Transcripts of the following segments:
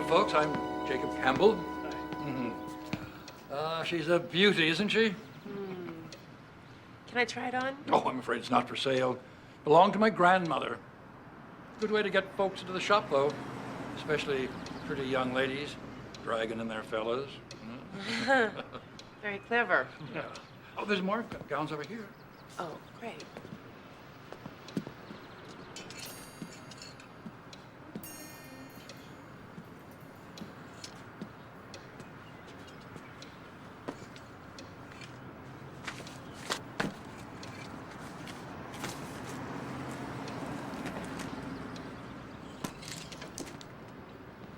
Folks, I'm Jacob Campbell. She's a beauty, isn't she? Can I try it on? Oh, I'm afraid it's not for sale. Belonged to my grandmother. Good way to get folks into the shop, though. Especially pretty young ladies, dragging in their fellas. Very clever. Yeah. Oh, there's more gowns over here. Oh, great.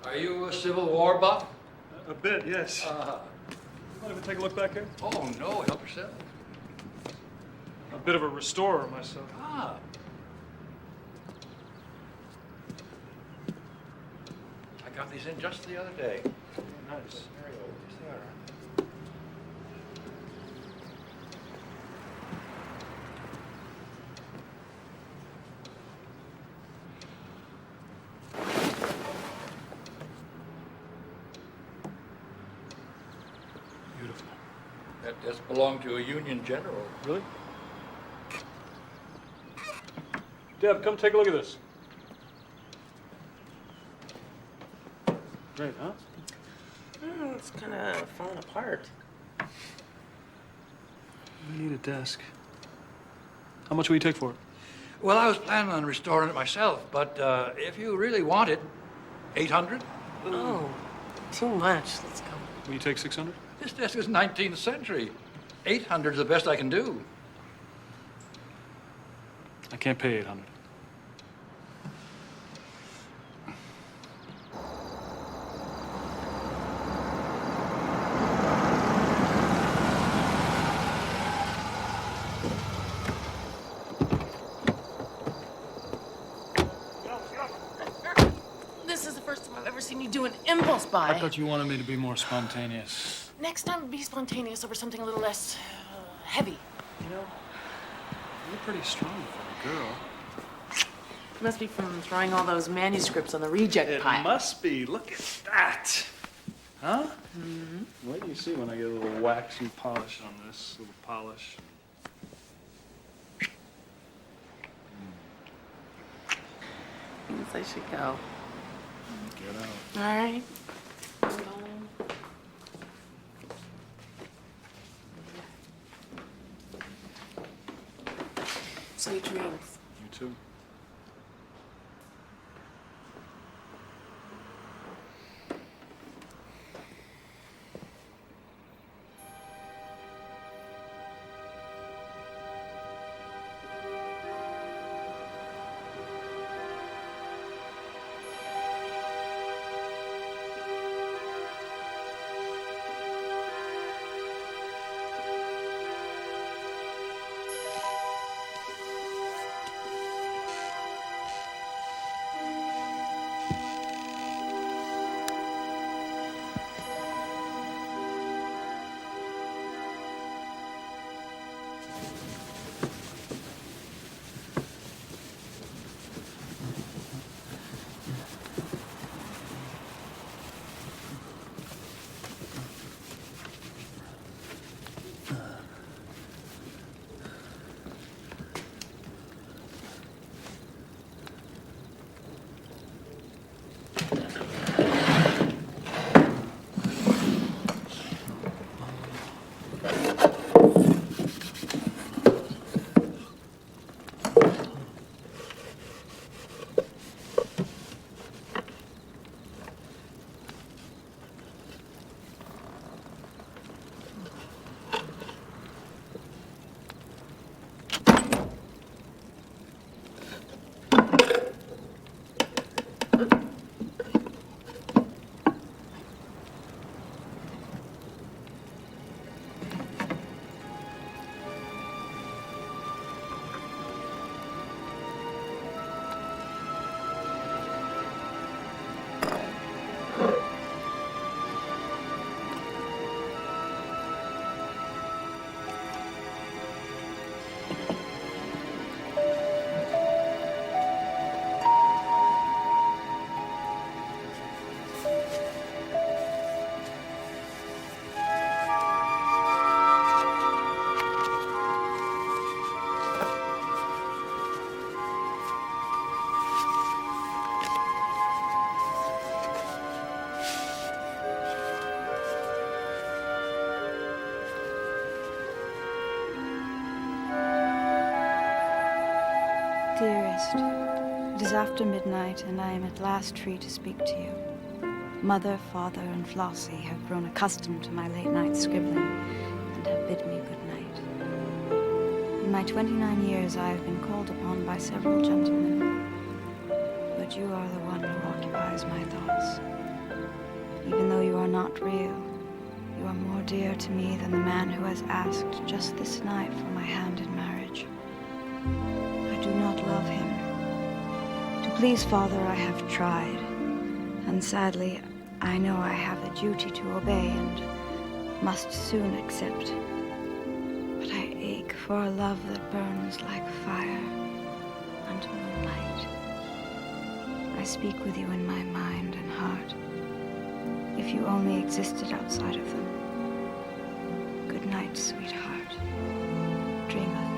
Are you a Civil War buff? A bit, yes. Mind if I take a look back here? Oh, no, help yourself. A bit of a restorer myself. Ah. I got these in just the other day. Nice. Very old. Yes, they are. Beautiful. That desk belonged to a Union general. Really? Deb, come take a look at this. Great, huh? It's kind of falling apart. We need a desk. How much will you take for it? Well, I was planning on restoring it myself, but if you really want it, 800? Oh, too much. Let's go. Will you take 600? This desk is 19th century. 800 is the best I can do. I can't pay 800. This is the first time I've ever seen you do an impulse buy. I thought you wanted me to be more spontaneous. Next time, be spontaneous over something a little less heavy. You know, you're pretty strong for a girl. It must be from throwing all those manuscripts on the reject pile. It must be. Look at that. Huh? Mm-hmm. Wait till you see when I get a little waxy polish on this. Little polish. Means I should go. Get out. All right. Sweet dreams. You too. last. It is after midnight, and I am at last free to speak to you. Mother, father, and Flossie have grown accustomed to my late-night scribbling and have bid me good night. In my 29 years, I have been called upon by several gentlemen, but you are the one who occupies my thoughts. Even though you are not real, you are more dear to me than the man who has asked just this night for my hand in marriage. I do not love him. To please Father, I have tried, and sadly, I know I have a duty to obey and must soon accept. But I ache for a love that burns like fire and moonlight. I speak with you in my mind and heart. If you only existed outside of them. Good night, sweetheart. Dream of me.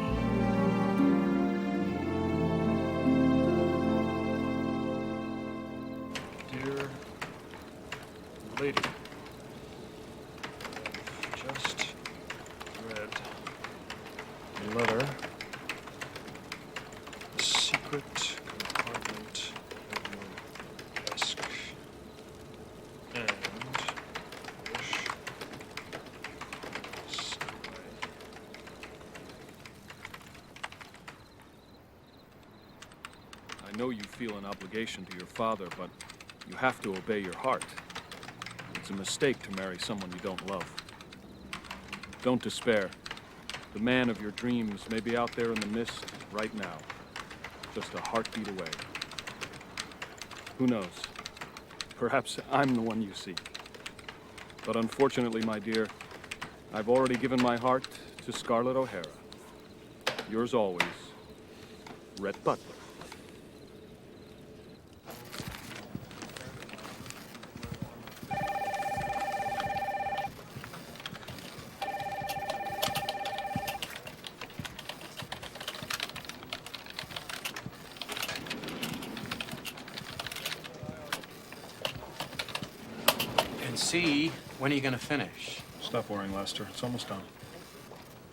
Dear lady, I've just read a letter. The secret compartment of your desk. And wish this away. I know you feel an obligation to your father, but you have to obey your heart. It's a mistake to marry someone you don't love. Don't despair. The man of your dreams may be out there in the mist right now, just a heartbeat away. Who knows? Perhaps I'm the one you seek. But unfortunately, my dear, I've already given my heart to Scarlett O'Hara. Yours always, Rhett Butler. And C, when are you gonna finish? Stop worrying, Lester. It's almost done.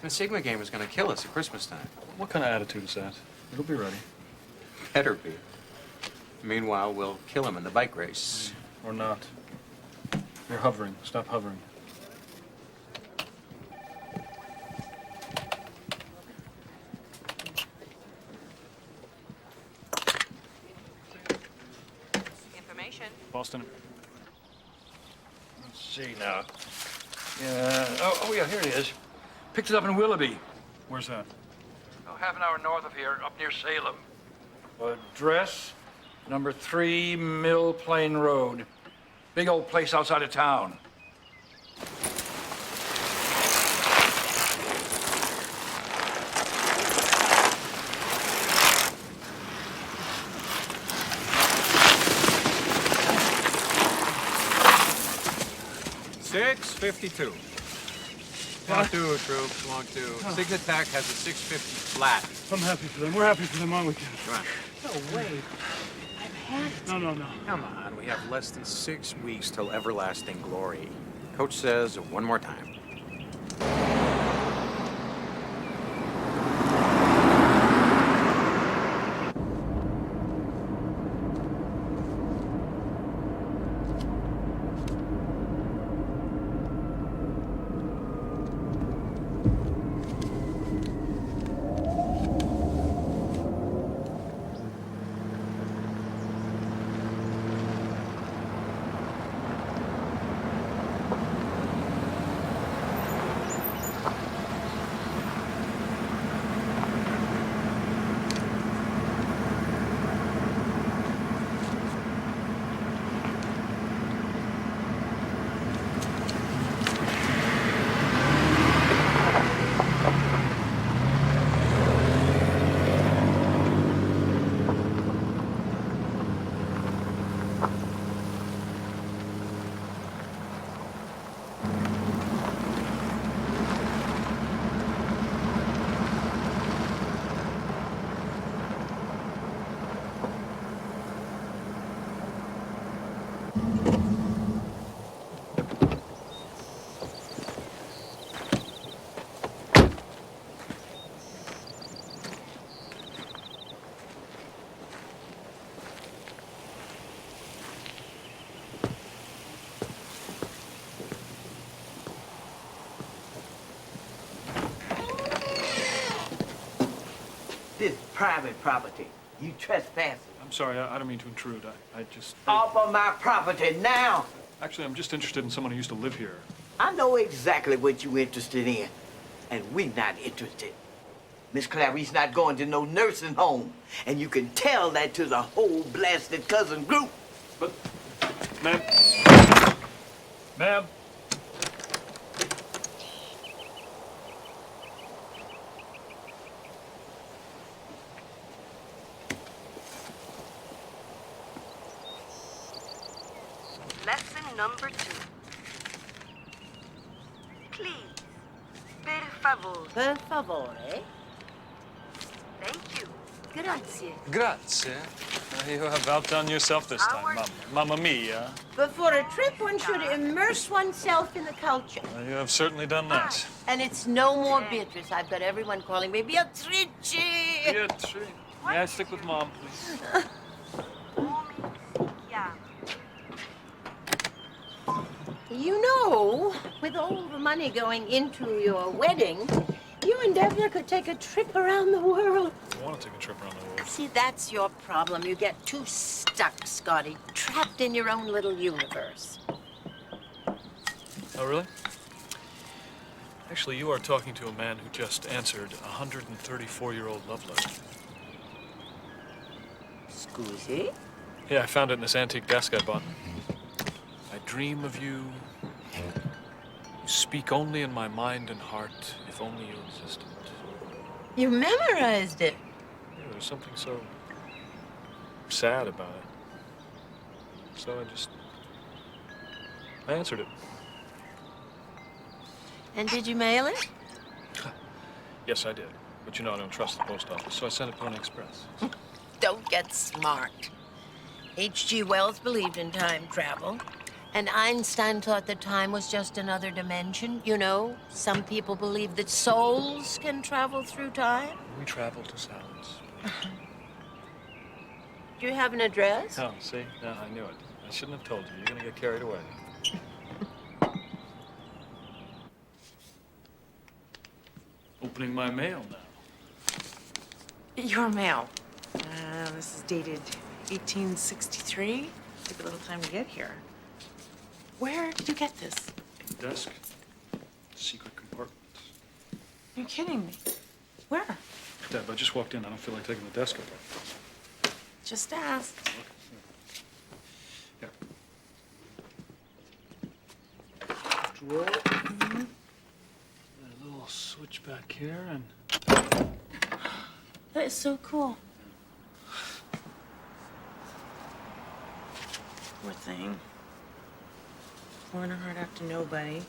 The Sigma game is gonna kill us at Christmas time. What kind of attitude is that? It'll be ready. Better be. Meanwhile, we'll kill him in the bike race. Or not. You're hovering. Stop hovering. Information. Boston. Let's see now. Yeah. Oh, yeah, here it is. Picked it up in Willoughby. Where's that? Oh, half an hour north of here, up near Salem. Address, number 3 Mill Plain Road. Big old place outside of town. $6.52. Won't do, troops, won't do. Sigma Tech has a 650 flat. I'm happy for them. We're happy for them, aren't we, Ken? Come on. No way. I've had it. No. Come on, we have less than 6 weeks till everlasting glory. Coach says one more time. private property. You trespassing. I'm sorry, I don't mean to intrude. I just... Off of my property now. Actually, I'm just interested in someone who used to live here. I know exactly what you're interested in, and we're not interested. Miss Clarice not going to no nursing home, and you can tell that to the whole blasted cousin group. But, ma'am. Ma'am. Lesson number 2. Please. Per favore. Per favore. Thank you. Grazie. Grazie. You have outdone yourself this time, Mamma mia. But for a trip, one should immerse oneself in the culture. You have certainly done that. And it's no more Beatrice. I've got everyone calling me Beatrice. Beatrice. May I stick with Mom, please? You know, with all the money going into your wedding, you and Deborah could take a trip around the world. I want to take a trip around the world. See, that's your problem. You get too stuck, Scotty, trapped in your own little universe. Oh, really? Actually, you are talking to a man who just answered a 134-year-old love letter. Scusi? Yeah, I found it in this antique desk I bought. I dream of you. You speak only in my mind and heart, if only you existed. You memorized it. Yeah, there's something so sad about it. So I answered it. And did you mail it? Yes, I did. But you know I don't trust the post office, so I sent it Pony Express. Don't get smart. H.G. Wells believed in time travel. And Einstein thought that time was just another dimension. You know, some people believe that souls can travel through time. We travel to silence. Do you have an address? Oh, see? No, I knew it. I shouldn't have told you. You're gonna get carried away. Opening my mail now. Your mail. This is dated 1863. Took a little time to get here. Where did you get this? Desk. Secret compartment. You're kidding me. Where? Deb, I just walked in. I don't feel like taking the desk apart. Just asked. Here. Mm-hmm. A little switch back here and... That is so cool. Poor thing. Pouring her heart out to nobody.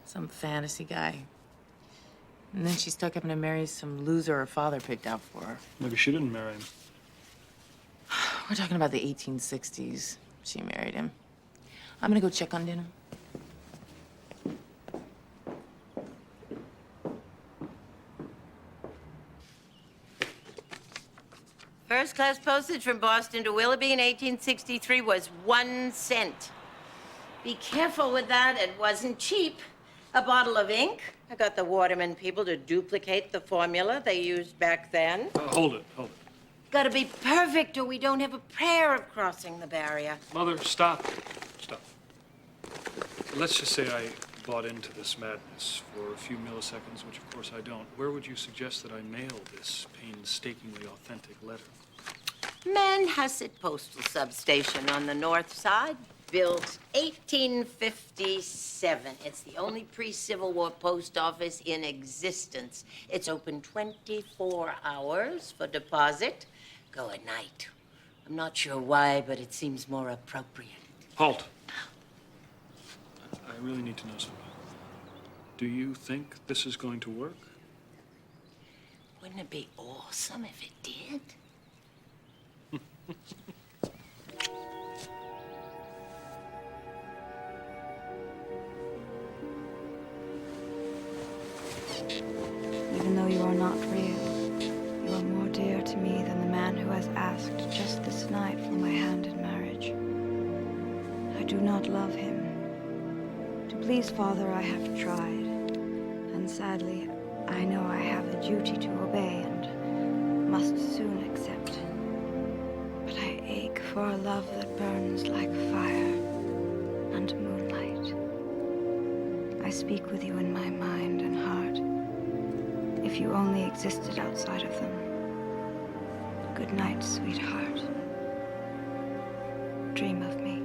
Some fantasy guy. And then she stuck up and marry some loser her father picked out for her. Maybe she didn't marry him. We're talking about the 1860s. She married him. I'm gonna go check on dinner. First-class postage from Boston to Willoughby in 1863 was 1 cent. Be careful with that. It wasn't cheap. A bottle of ink. I got the Waterman people to duplicate the formula they used back then. Hold it, hold it. Gotta be perfect or we don't have a prayer of crossing the barrier. Mother, stop. Stop. Let's just say I bought into this madness for a few milliseconds, which of course I don't. Where would you suggest that I mail this painstakingly authentic letter? Manhasset Postal Substation on the north side, built 1857. It's the only pre-Civil War post office in existence. It's open 24 hours for deposit. Go at night. I'm not sure why, but it seems more appropriate. Halt. I really need to know something. Do you think this is going to work? Wouldn't it be awesome if it did? Even though you are not real, you are more dear to me than the man who has asked just this night for my hand in marriage. I do not love him. To please Father, I have tried. And sadly, I know I have a duty to obey and must love that burns like fire under moonlight. I speak with you in my mind and heart. If you only existed outside of them. Good night, sweetheart. Dream of me.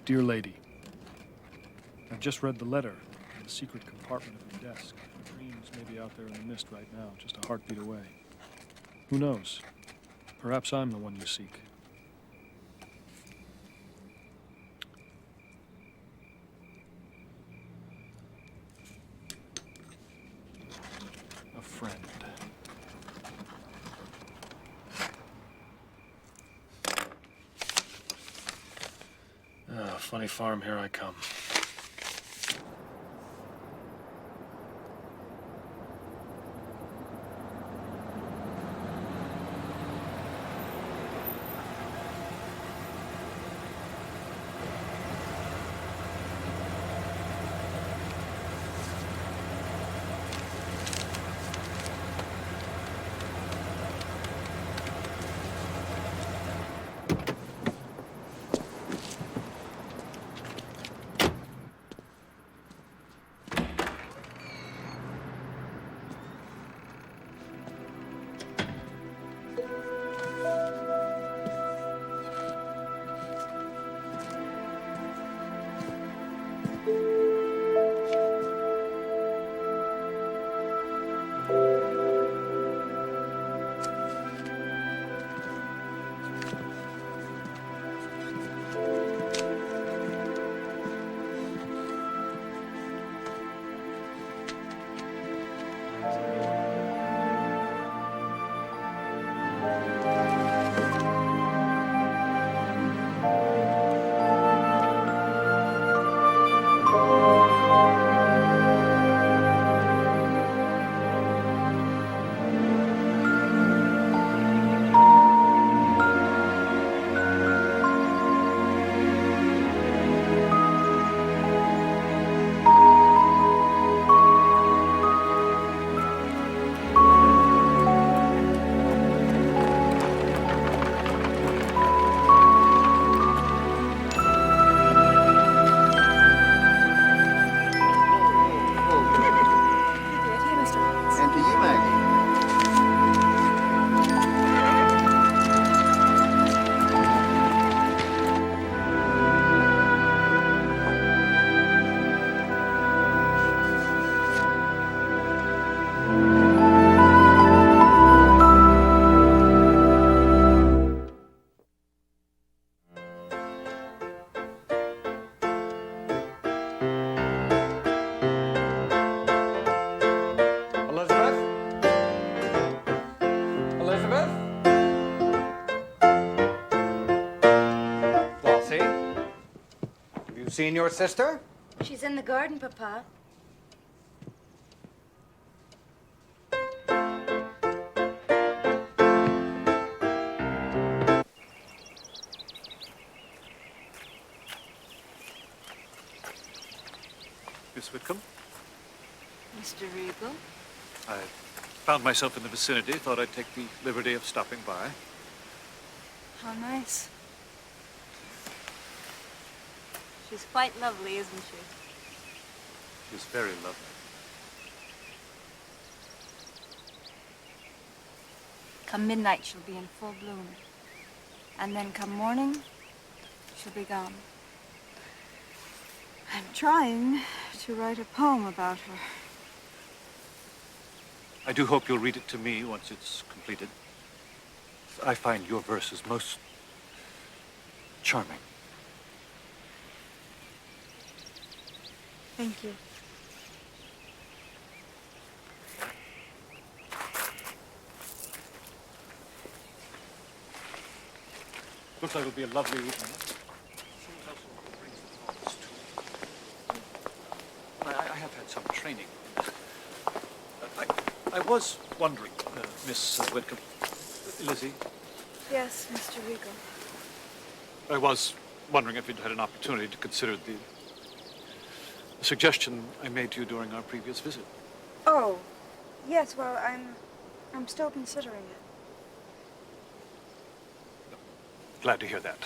Dear lady, I've just read the letter in the secret compartment of your desk. Dreams may be out there in the mist right now, just a heartbeat away. Who knows? Perhaps I'm the one you seek. A friend. Funny farm, here I come. And to you, Maggie. Elizabeth? Elizabeth? Flossie? Have you seen your sister? She's in the garden, Papa. Miss Whitcomb, Mr. Regal? I found myself in the vicinity, thought I'd take the liberty of stopping by. How nice. She's quite lovely, isn't she? She's very lovely. Come midnight, she'll be in full bloom. And then come morning, she'll be gone. I'm trying to write a poem about her. I do hope you'll read it to me once it's completed. I find your verses most charming. Thank you. Looks like it'll be a lovely evening. I have had some training. I was wondering, Miss Whitcomb, Lizzie. Yes, Mr. Regal. I was wondering if you'd had an opportunity to consider the suggestion I made to you during our previous visit. Oh, yes, well, I'm still considering it. Glad to hear that.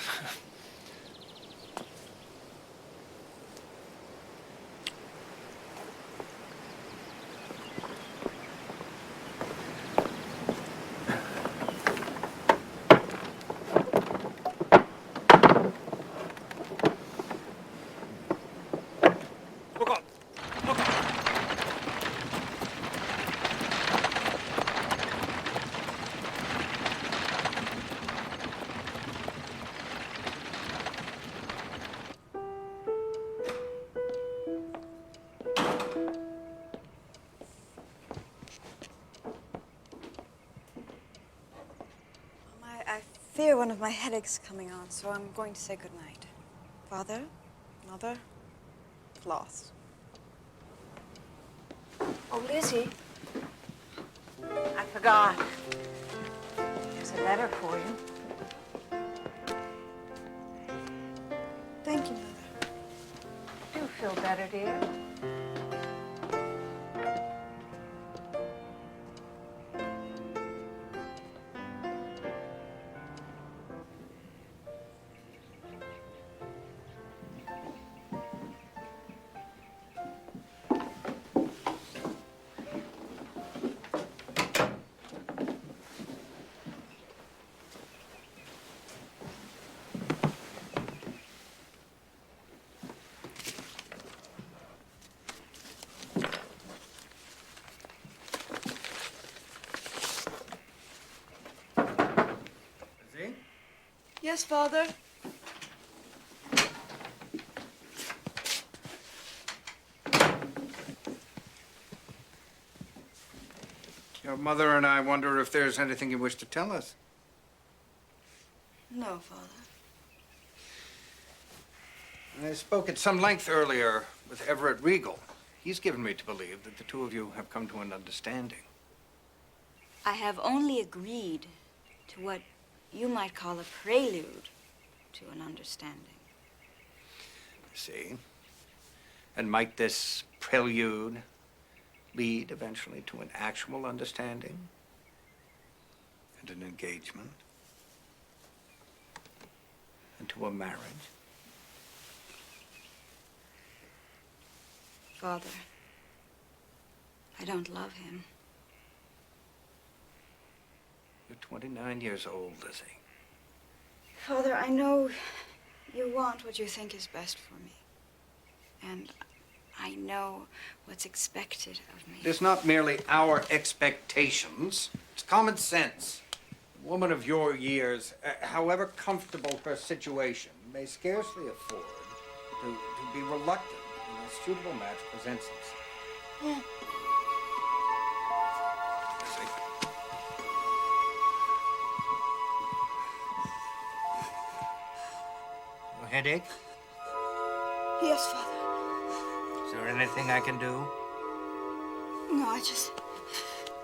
Look on! Look on! I fear one of my headaches coming on, so I'm going to say goodnight. Father, Mother, Floss. Oh, Lizzie. I forgot. There's a letter for you. Thank you, Mother. Do feel better, dear. Yes, Father? Your mother and I wonder if there's anything you wish to tell us. No, Father. I spoke at some length earlier with Everett Regal. He's given me to believe that the two of you have come to an understanding. I have only agreed to what you might call a prelude to an understanding. See? And might this prelude lead eventually to an actual understanding and an engagement and to a marriage? Father, I don't love him. You're 29 years old, Lizzie. Father, I know you want what you think is best for me. And I know what's expected of me. It's not merely our expectations. It's common sense. A woman of your years, however comfortable her situation, may scarcely afford to be reluctant when a suitable match presents itself. Lizzie. A headache? Yes, Father. Is there anything I can do? No, I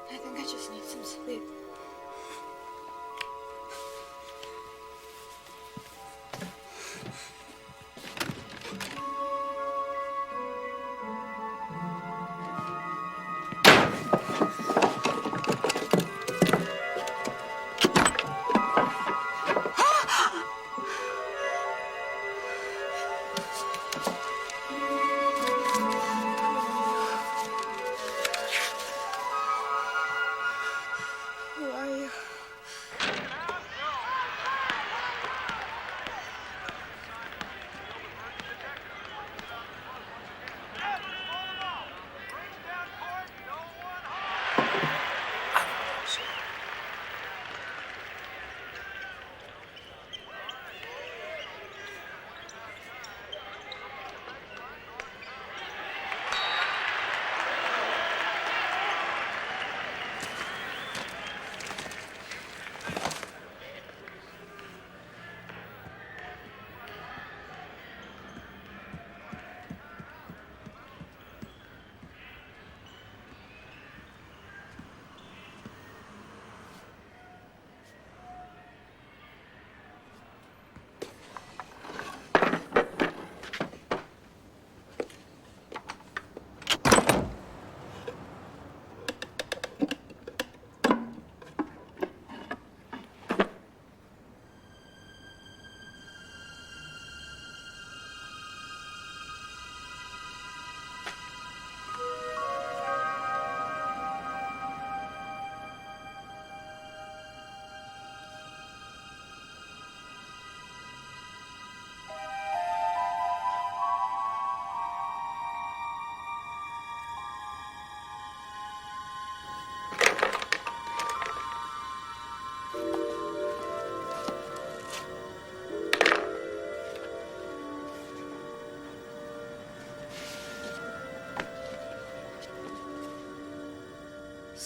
think I just need some sleep.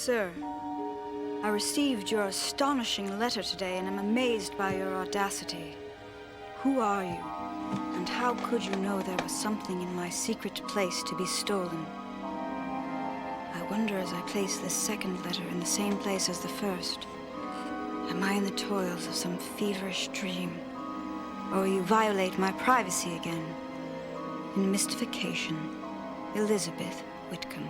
sir. I received your astonishing letter today and am amazed by your audacity. Who are you? And how could you know there was something in my secret place to be stolen? I wonder as I place this second letter in the same place as the first. Am I in the toils of some feverish dream? Or will you violate my privacy again? In mystification, Elizabeth Whitcomb.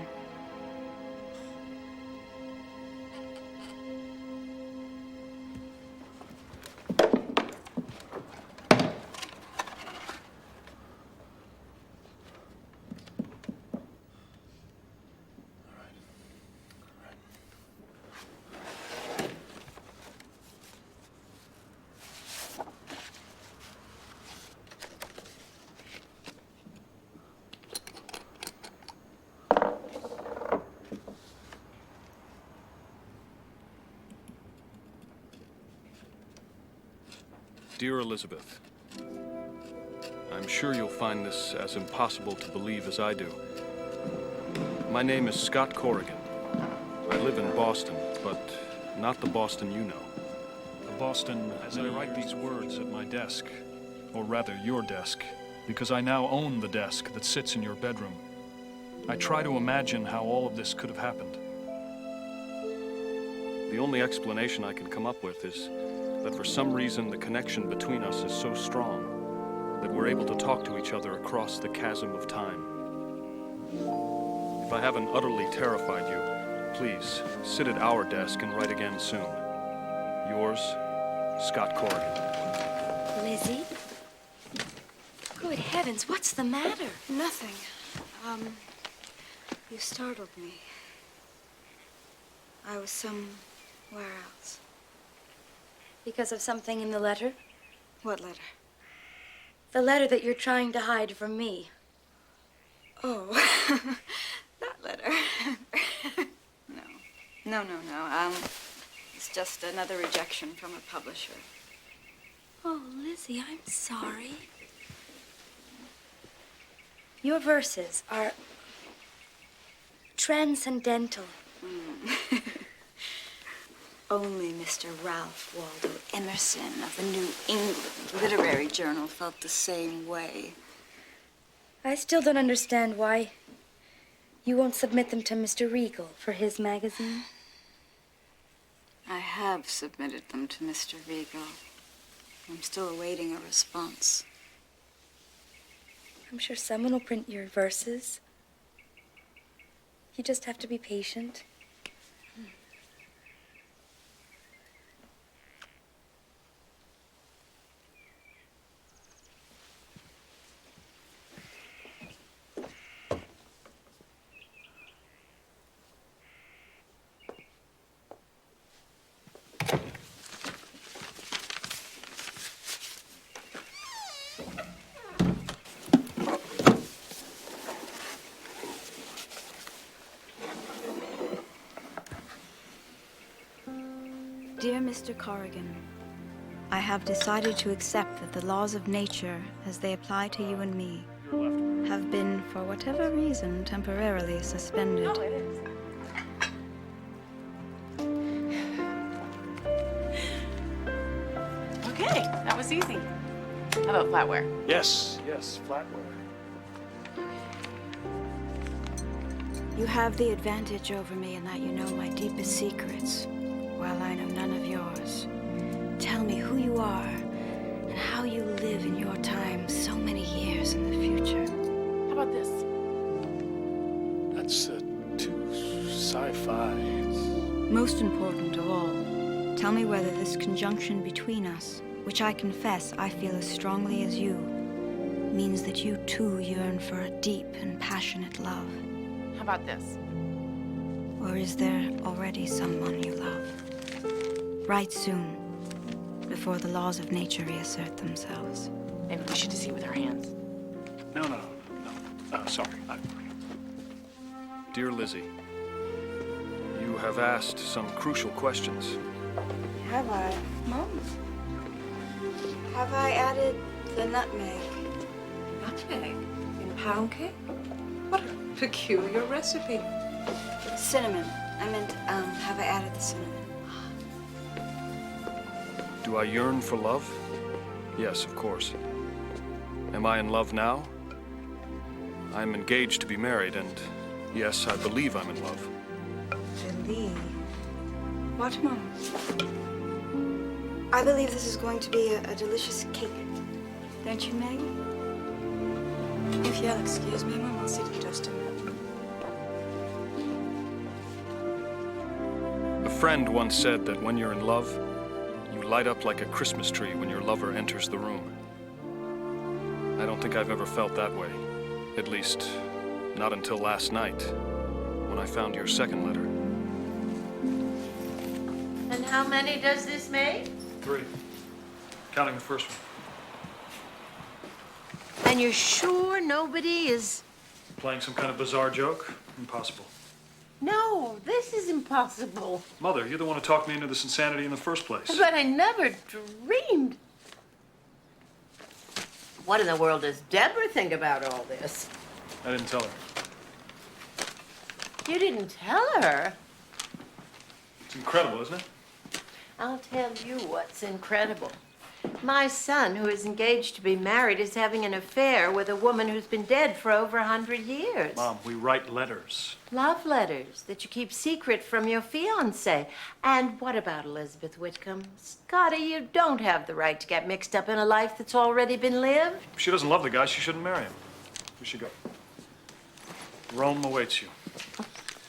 Dear Elizabeth, I'm sure you'll find this as impossible to believe as I do. My name is Scott Corrigan. I live in Boston, but not the Boston you know. The Boston as I write these words at my desk, or rather your desk, because I now own the desk that sits in your bedroom. I try to imagine how all of this could have happened. The only explanation I can come up with is that for some reason the connection between us is so strong that we're able to talk to each other across the chasm of time. If I haven't utterly terrified you, please sit at our desk and write again soon. Yours, Scott Corrigan. Lizzie? Good heavens, what's the matter? Nothing. You startled me. I was somewhere else. Because of something in the letter? What letter? The letter that you're trying to hide from me. Oh, that letter. No. It's just another rejection from a publisher. Oh, Lizzie, I'm sorry. Your verses are transcendental. Only Mr. Ralph Waldo Emerson of the New England Literary Journal felt the same way. I still don't understand why you won't submit them to Mr. Regal for his magazine. I have submitted them to Mr. Regal. I'm still awaiting a response. I'm sure someone will print your verses. You just have to be patient. Dear Mr. Corrigan, I have decided to accept that the laws of nature, as they apply to you and me, have been, for whatever reason, temporarily suspended. Oh, it is. Okay, that was easy. How about flatware? Yes, flatware. You have the advantage over me in that you know my deepest secrets, while I know none of yours. Tell me who you are and how you live in your time so many years in the future. How about this? That's too sci-fi. Most important of all, tell me whether this conjunction between us, which I confess I feel as strongly as you, means that you too yearn for a deep and passionate love. How about this? Or is there already someone you love? Write soon, before the laws of nature reassert themselves. Maybe we should just eat with our hands. No. Sorry. Dear Lizzie, you have asked some crucial questions. Have I? Mom? Have I added the nutmeg? Nutmeg in pound cake? What a peculiar recipe. Cinnamon. I meant, have I added the cinnamon? Do I yearn for love? Yes, of course. Am I in love now? I'm engaged to be married, and yes, I believe I'm in love. Believe? What, Mom? I believe this is going to be a delicious cake. Don't you, Maggie? If you'll excuse me, Mom, I'll sit in just a minute. A friend once said that when you're in love, you light up like a Christmas tree when your lover enters the room. I don't think I've ever felt that way. At least, not until last night, when I found your second letter. And how many does this make? 3. Counting the first one. And you're sure nobody is... Playing some kind of bizarre joke? Impossible. No, this is impossible. Mother, you're the one who talked me into this insanity in the first place. But I never dreamed. What in the world does Deborah think about all this? I didn't tell her. You didn't tell her? It's incredible, isn't it? I'll tell you what's incredible. My son, who is engaged to be married, is having an affair with a woman who's been dead for over 100 years. Mom, we write letters. Love letters that you keep secret from your fiancé. And what about Elizabeth Whitcomb? Scotty, you don't have the right to get mixed up in a life that's already been lived. If she doesn't love the guy, she shouldn't marry him. We should go. Rome awaits you.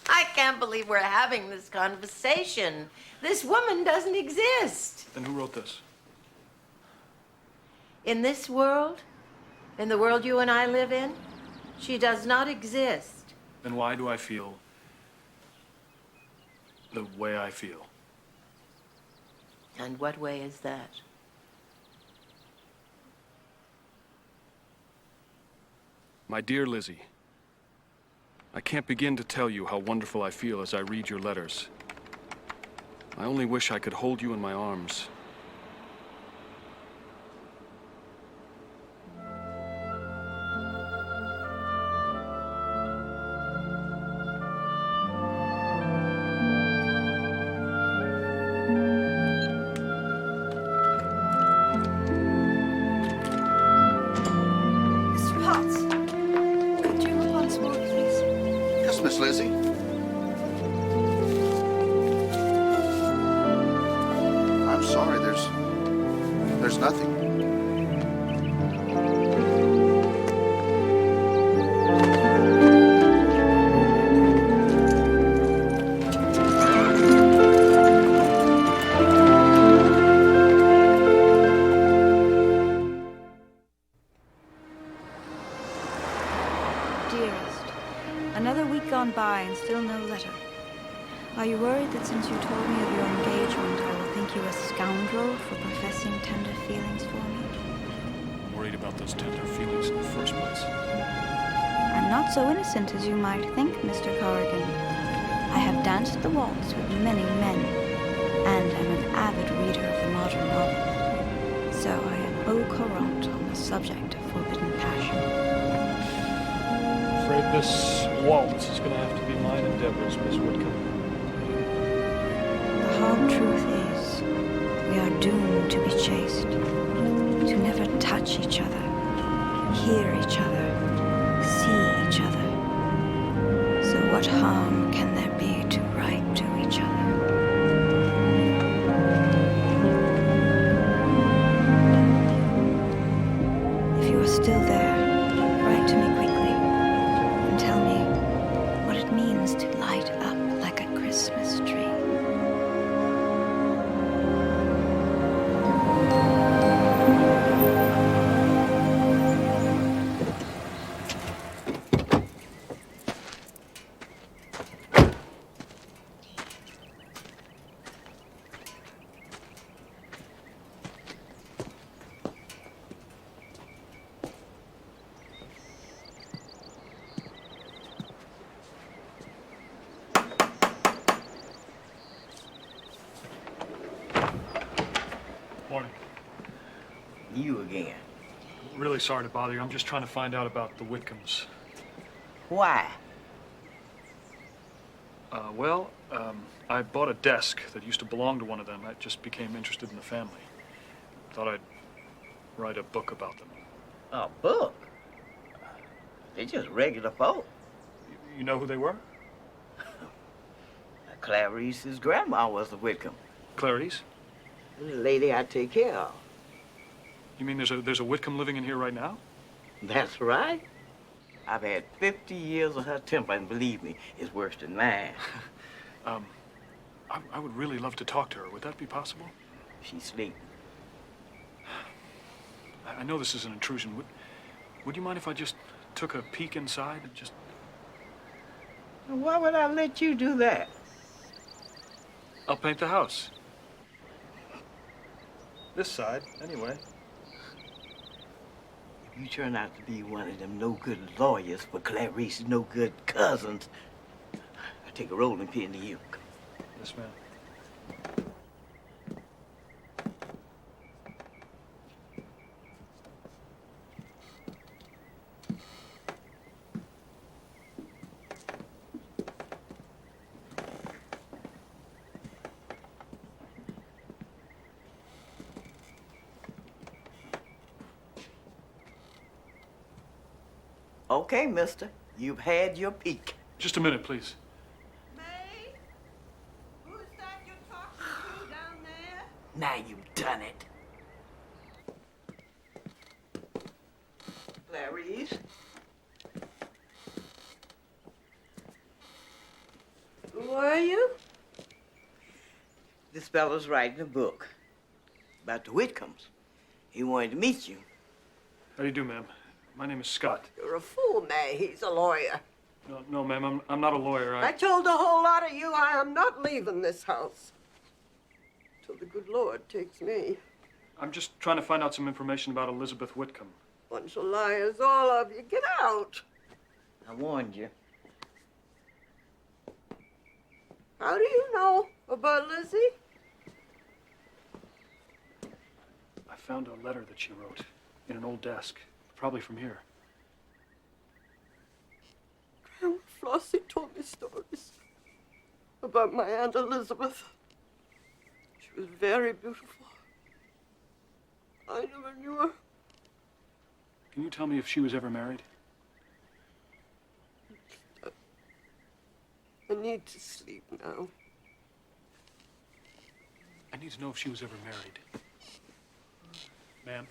I can't believe we're having this conversation. This woman doesn't exist. Then who wrote this? In this world, in the world you and I live in, she does not exist. Then why do I feel the way I feel? And what way is that? My dear Lizzie, I can't begin to tell you how wonderful I feel as I read your letters. I only wish I could hold you in my arms. Mr. Potts, could you look once more, please? Yes, Miss Lizzie. I'm sorry, there's nothing. Dearest, another week gone by and still no letter. Are you worried that since you told me of your engagement, I will think you a scoundrel for professing tender feelings for me? I'm worried about those tender feelings in the first place. I'm not so innocent as you might think, Mr. Corrigan. I have danced the waltz with many men, and am an avid reader of the modern novel. So I am au courant on the subject of forbidden passion. I'm afraid this waltz is going to have to be mine and Deborah's, Miss Whitcomb. The hard truth is, we are doomed to be chaste, to never touch each other, hear each other, see each other. So what harm can there be to write to each other? If you are still there, write to me quickly and tell me what it means to light up like a Christmas tree. Morning. You again. Really sorry to bother you. I'm just trying to find out about the Whitcombs. Why? I bought a desk that used to belong to one of them. I just became interested in the family. Thought I'd write a book about them. A book? They're just regular folk. You know who they were? Clarice's grandma was a Whitcomb. Clarice? The lady I take care of. You mean there's a Whitcomb living in here right now? That's right. I've had 50 years of her temper, and believe me, it's worse than mine. I would really love to talk to her. Would that be possible? She's sleeping. I know this is an intrusion. Would you mind if I just took a peek inside and just... Why would I let you do that? I'll paint the house. This side, anyway. If you turn out to be one of them no-good lawyers for Clarice's no-good cousins, I take a rolling pin to you. Yes, ma'am. Okay, mister. You've had your peek. Just a minute, please. May? Who's that you're talking to down there? Now you've done it. Clarice? Who are you? This fellow's writing a book about the Whitcombs. He wanted to meet you. How do you do, ma'am? My name is Scott. You're a fool, May. He's a lawyer. No, ma'am, I'm not a lawyer. I told a whole lot of you I am not leaving this house. Till the good Lord takes me. I'm just trying to find out some information about Elizabeth Whitcomb. Bunch of liars, all of you. Get out. I warned you. How do you know about Lizzie? I found a letter that she wrote in an old desk, probably from here. Grandma Flossie told me stories about my Aunt Elizabeth. She was very beautiful. I never knew her. Can you tell me if she was ever married? I need to sleep now. I need to know if she was ever married. Ma'am?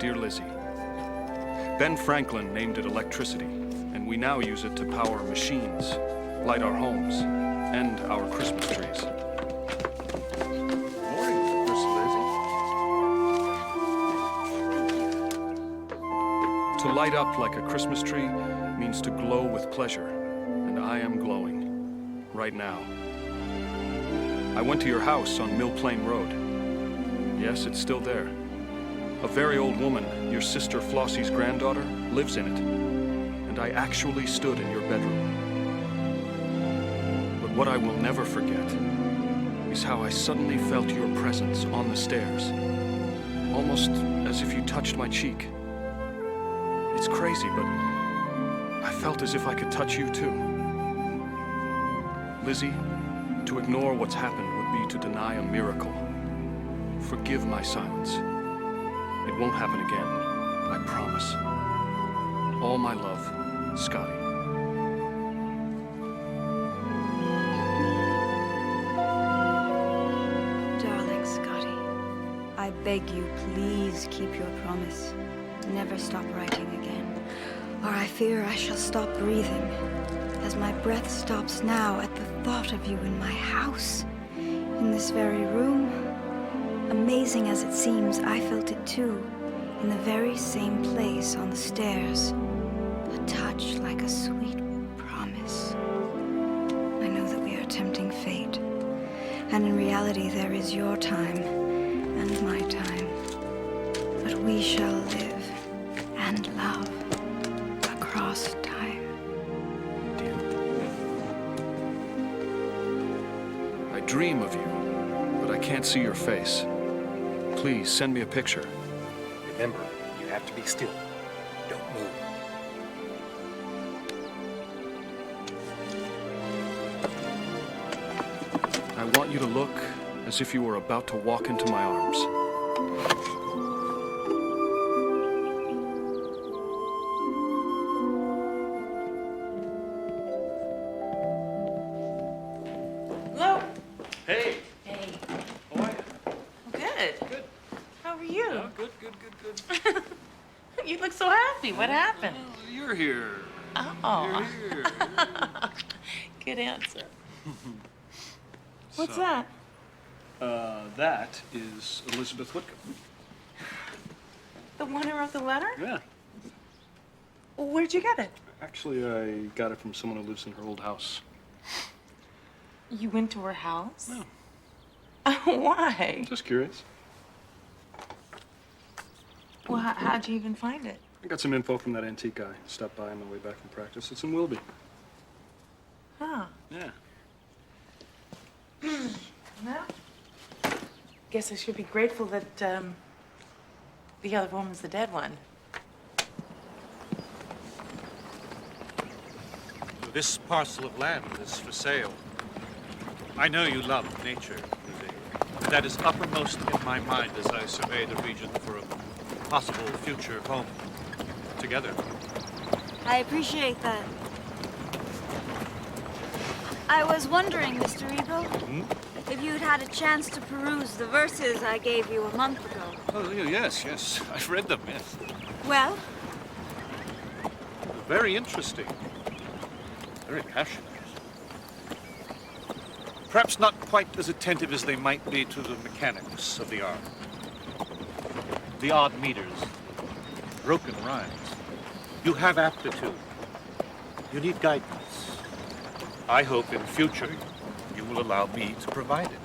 Dear Lizzie, Ben Franklin named it electricity, and we now use it to power machines, light our homes, and our Christmas trees. Morning, Miss Lizzie. To light up like a Christmas tree means to glow with pleasure, and I am glowing right now. I went to your house on Mill Plain Road. Yes, it's still there. A very old woman, your sister Flossie's granddaughter, lives in it. And I actually stood in your bedroom. But what I will never forget is how I suddenly felt your presence on the stairs. Almost as if you touched my cheek. It's crazy, but I felt as if I could touch you too. Lizzie, to ignore what's happened would be to deny a miracle. Forgive my silence. It won't happen again, I promise. All my love, Scotty. Darling Scotty, I beg you, please keep your promise. Never stop writing again, or I fear I shall stop breathing, as my breath stops now at the thought of you in my house, in this very room. Amazing as it seems, I felt it too, in the very same place on the stairs. A touch like a sweet promise. I know that we are tempting fate, and in reality there is your time and my time. But we shall live and love across time. I dream of you, but I can't see your face. Please send me a picture. Remember, you have to be still. Don't move. I want you to look as if you were about to walk into my arms. Hello. Hey. Hey. How are you? Good. Good. How are you? Yeah, good. You look so happy. What happened? Oh, you're here. Oh. You're here. Good answer. What's So, that? That is Elizabeth Whitcomb. The one who wrote the letter? Yeah. Where'd you get it? Actually, I got it from someone who lives in her old house. You went to her house? No. Why? Just curious. Well, how'd you even find it? I got some info from that antique guy. Stopped by on the way back from practice. It's in Wilby. Huh. Yeah. Well, guess I should be grateful that the other woman's the dead one. This parcel of land is for sale. I know you love nature, Lizzie. That is uppermost in my mind as I survey the region for a possible future home together. I appreciate that. I was wondering, Mr. Eagle, if you'd had a chance to peruse the verses I gave you a month ago. Oh, yes. I've read them, yes. Well, Very interesting. Very passionate. Perhaps not quite as attentive as they might be to the mechanics of the art. The odd meters, broken rhymes. You have aptitude. You need guidance. I hope in future you will allow me to provide it.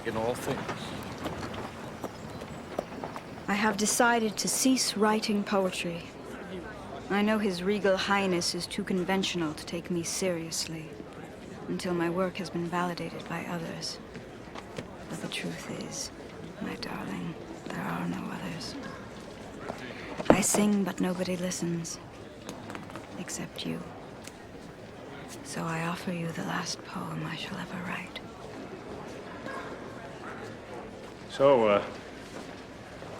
In all things. I have decided to cease writing poetry. I know His Regal Highness is too conventional to take me seriously until my work has been validated by others. But the truth is, my darling, there are no others. I sing, but nobody listens, except you. So I offer you the last poem I shall ever write. So,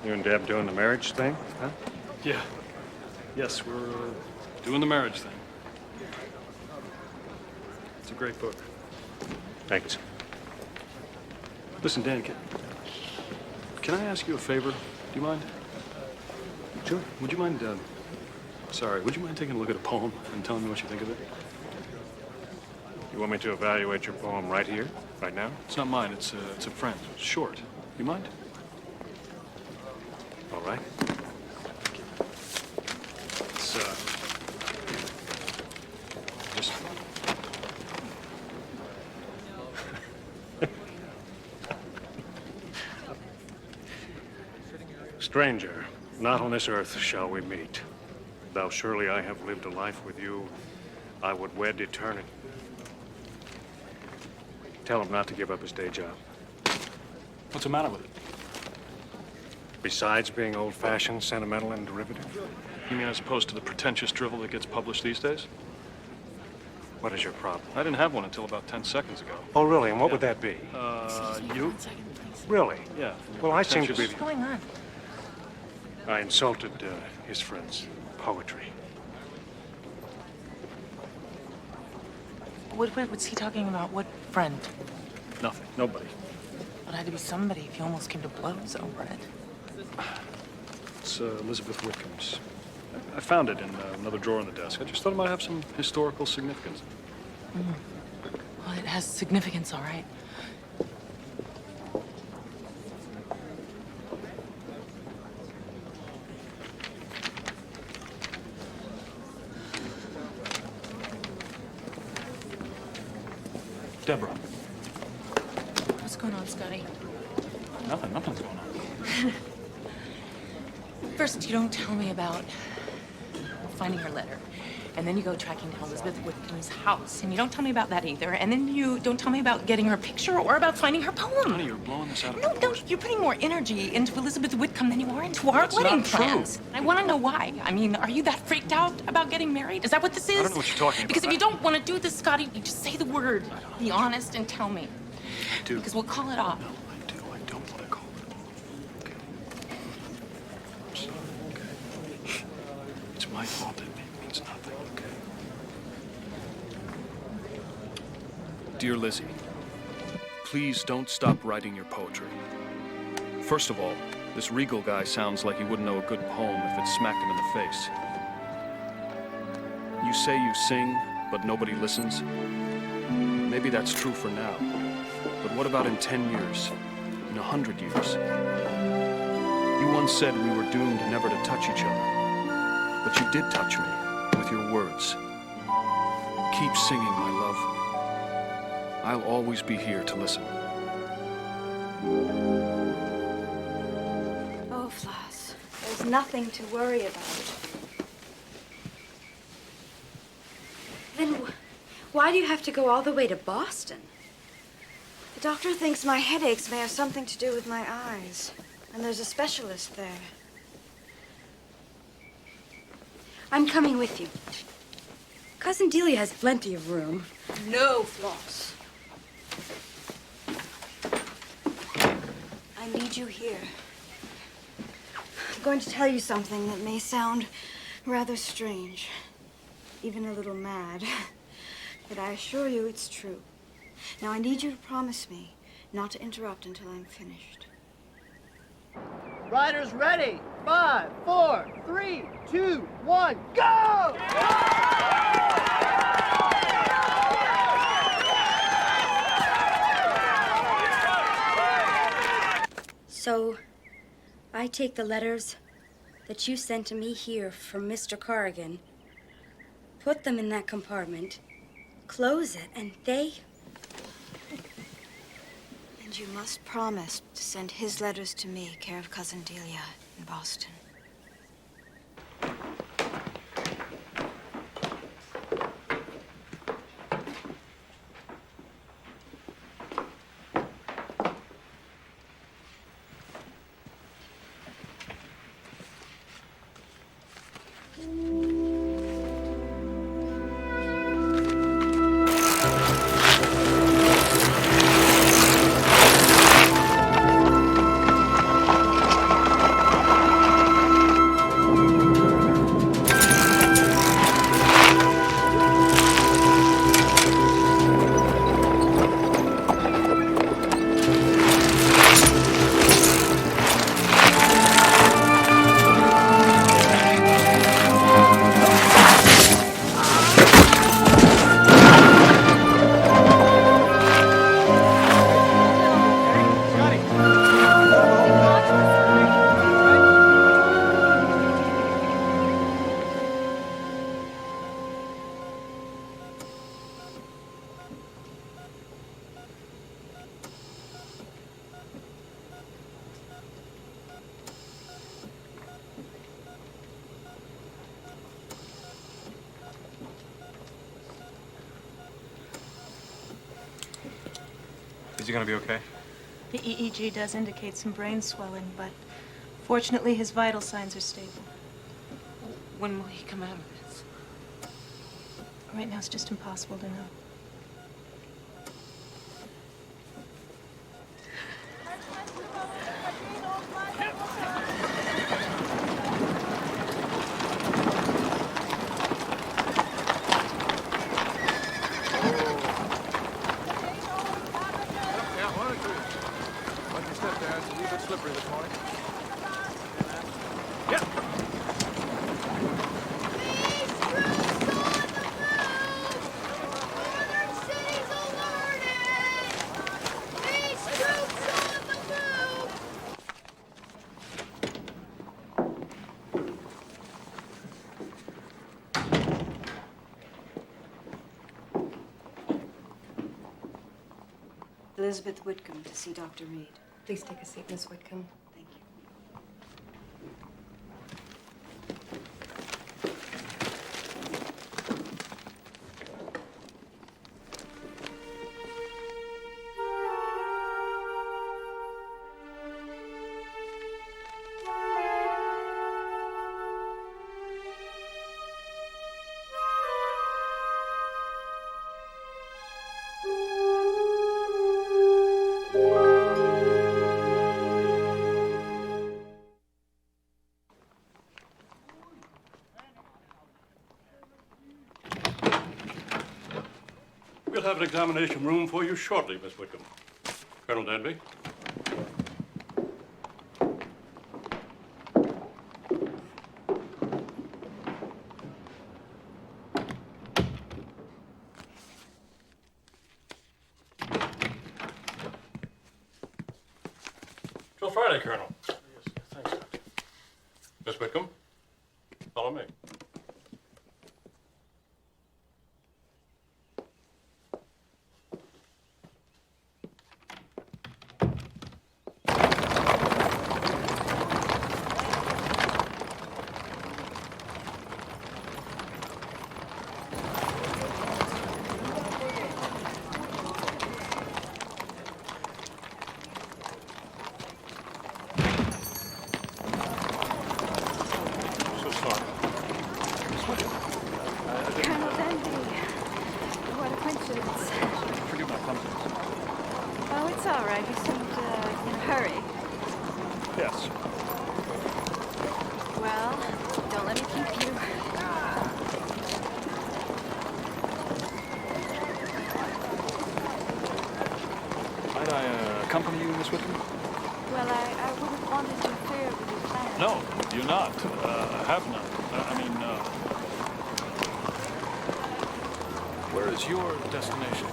you and Deb doing the marriage thing, huh? Yeah. Yes, we're doing the marriage thing. It's a great book. Thanks. Listen, Dan, can I ask you a favor? Do you mind? Sure. Would you mind, would you mind taking a look at a poem and telling me what you think of it? You want me to evaluate your poem right here, right now? It's not mine, it's a friend. It's short. You mind? All right. Thank you. Stranger, not on this earth shall we meet. Though surely I have lived a life with you, I would wed eternity. Tell him not to give up his day job. What's the matter with it? Besides being old-fashioned, sentimental, and derivative. You mean as opposed to the pretentious drivel that gets published these days? What is your problem? I didn't have one until about 10 seconds ago. Oh, really? And what would that be? You? Really? Yeah. Well, I seem to be... What's going on? I insulted his friend's poetry. What's he talking about? What friend? Nothing. Nobody. Well, it had to be somebody if you almost came to blows over it. It's Elizabeth Whitcomb's. I found it in another drawer on the desk. I just thought it might have some historical significance. Well, it has significance, all right. Deborah. What's going on, Scotty? Nothing's going on. First, you don't tell me about finding her letter. And then you go tracking down Elizabeth Whitcomb's house. And you don't tell me about that either. And then you don't tell me about getting her picture or about finding her poem. Honey, you're blowing this out of No, proportion. you're putting more energy into Elizabeth Whitcomb than you are into our wedding plans. I want to know why. I mean, are you that freaked out about getting married? Is that what this is? I don't know what you're talking about. Because if you don't want to do this, Scotty, you just say the word. Be honest and tell me. I do. Because we'll call it off. No, I do. I don't want to call it. Okay. I'm sorry, okay? It's my fault. It means nothing, okay? Dear Lizzie, please don't stop writing your poetry. First of all, this Regal guy sounds like he wouldn't know a good poem if it smacked him in the face. You say you sing, but nobody listens. Maybe that's true for now. But what about in 10 years? In 100 years? You once said we were doomed never to touch each other. But you did touch me with your words. Keep singing, my love. I'll always be here to listen. Oh, Floss, there's nothing to worry about. Then why do you have to go all the way to Boston? The doctor thinks my headaches may have something to do with my eyes, and there's a specialist there. I'm coming with you. Cousin Delia has plenty of room. No, Floss. I need you here. I'm going to tell you something that may sound rather strange, even a little mad, but I assure you it's true. Now, I need you to promise me not to interrupt until I'm finished. Riders ready. 5, 4, 3, 2, 1, go! So, I take the letters that you sent to me here from Mr. Corrigan, put them in that compartment, close it, and they... And you must promise to send his letters to me, care of Cousin Delia in Boston. Is he gonna be okay? The EEG does indicate some brain swelling, but fortunately his vital signs are stable. When will he come out of this? Right now it's just impossible to know. Slippery this morning. Elizabeth Whitcomb to see Dr. Reed. Please take a seat, Miss Whitcomb. Thank you. We'll have an examination room for you shortly, Miss Whitcomb. Colonel Danby. Till Friday, Colonel. Yes, thanks, Doctor. Miss Whitcomb, follow me. Colonel Denby, what a coincidence. Forgive my clumsiness. Oh, it's all right. You seemed in a hurry. Yes. Well, don't let me keep you. Might I accompany you, Miss Whitcomb? Well, I wouldn't want to interfere with your plans. No, you're not. Have none. Where is your destination?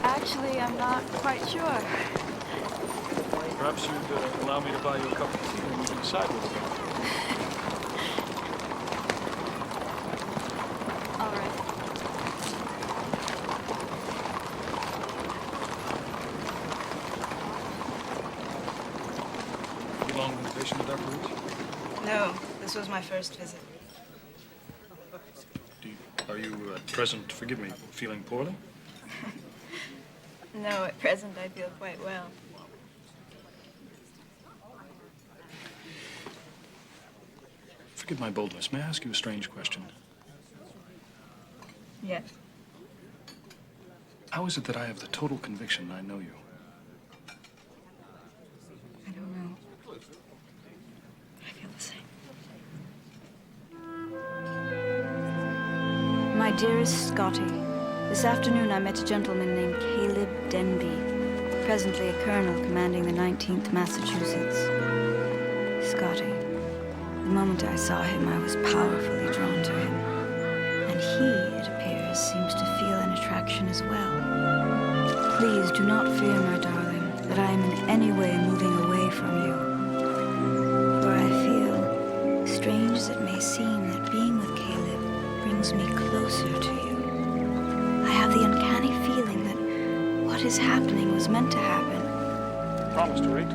Actually, I'm not quite sure. Perhaps you'd allow me to buy you a cup of tea and we can decide where we're going. All right. You long been a patient of Dr. Reed's? No, this was my first visit. Are you at present, forgive me, feeling poorly? No, at present I feel quite well. Forgive my boldness. May I ask you a strange question? Yes. How is it that I have the total conviction I know you? I don't know. I feel the same. My dearest Scotty, this afternoon I met a gentleman named Caleb Denby, presently a colonel commanding the 19th Massachusetts. Scotty, the moment I saw him, I was powerfully drawn to him. And he, it appears, seems to feel an attraction as well. Please do not fear, my darling, that I am in any way moving away from you. For I feel, strange as it may seem, that being with Caleb brings me closer to you. I have the uncanny feeling that what is happening was meant to happen. Promise to read.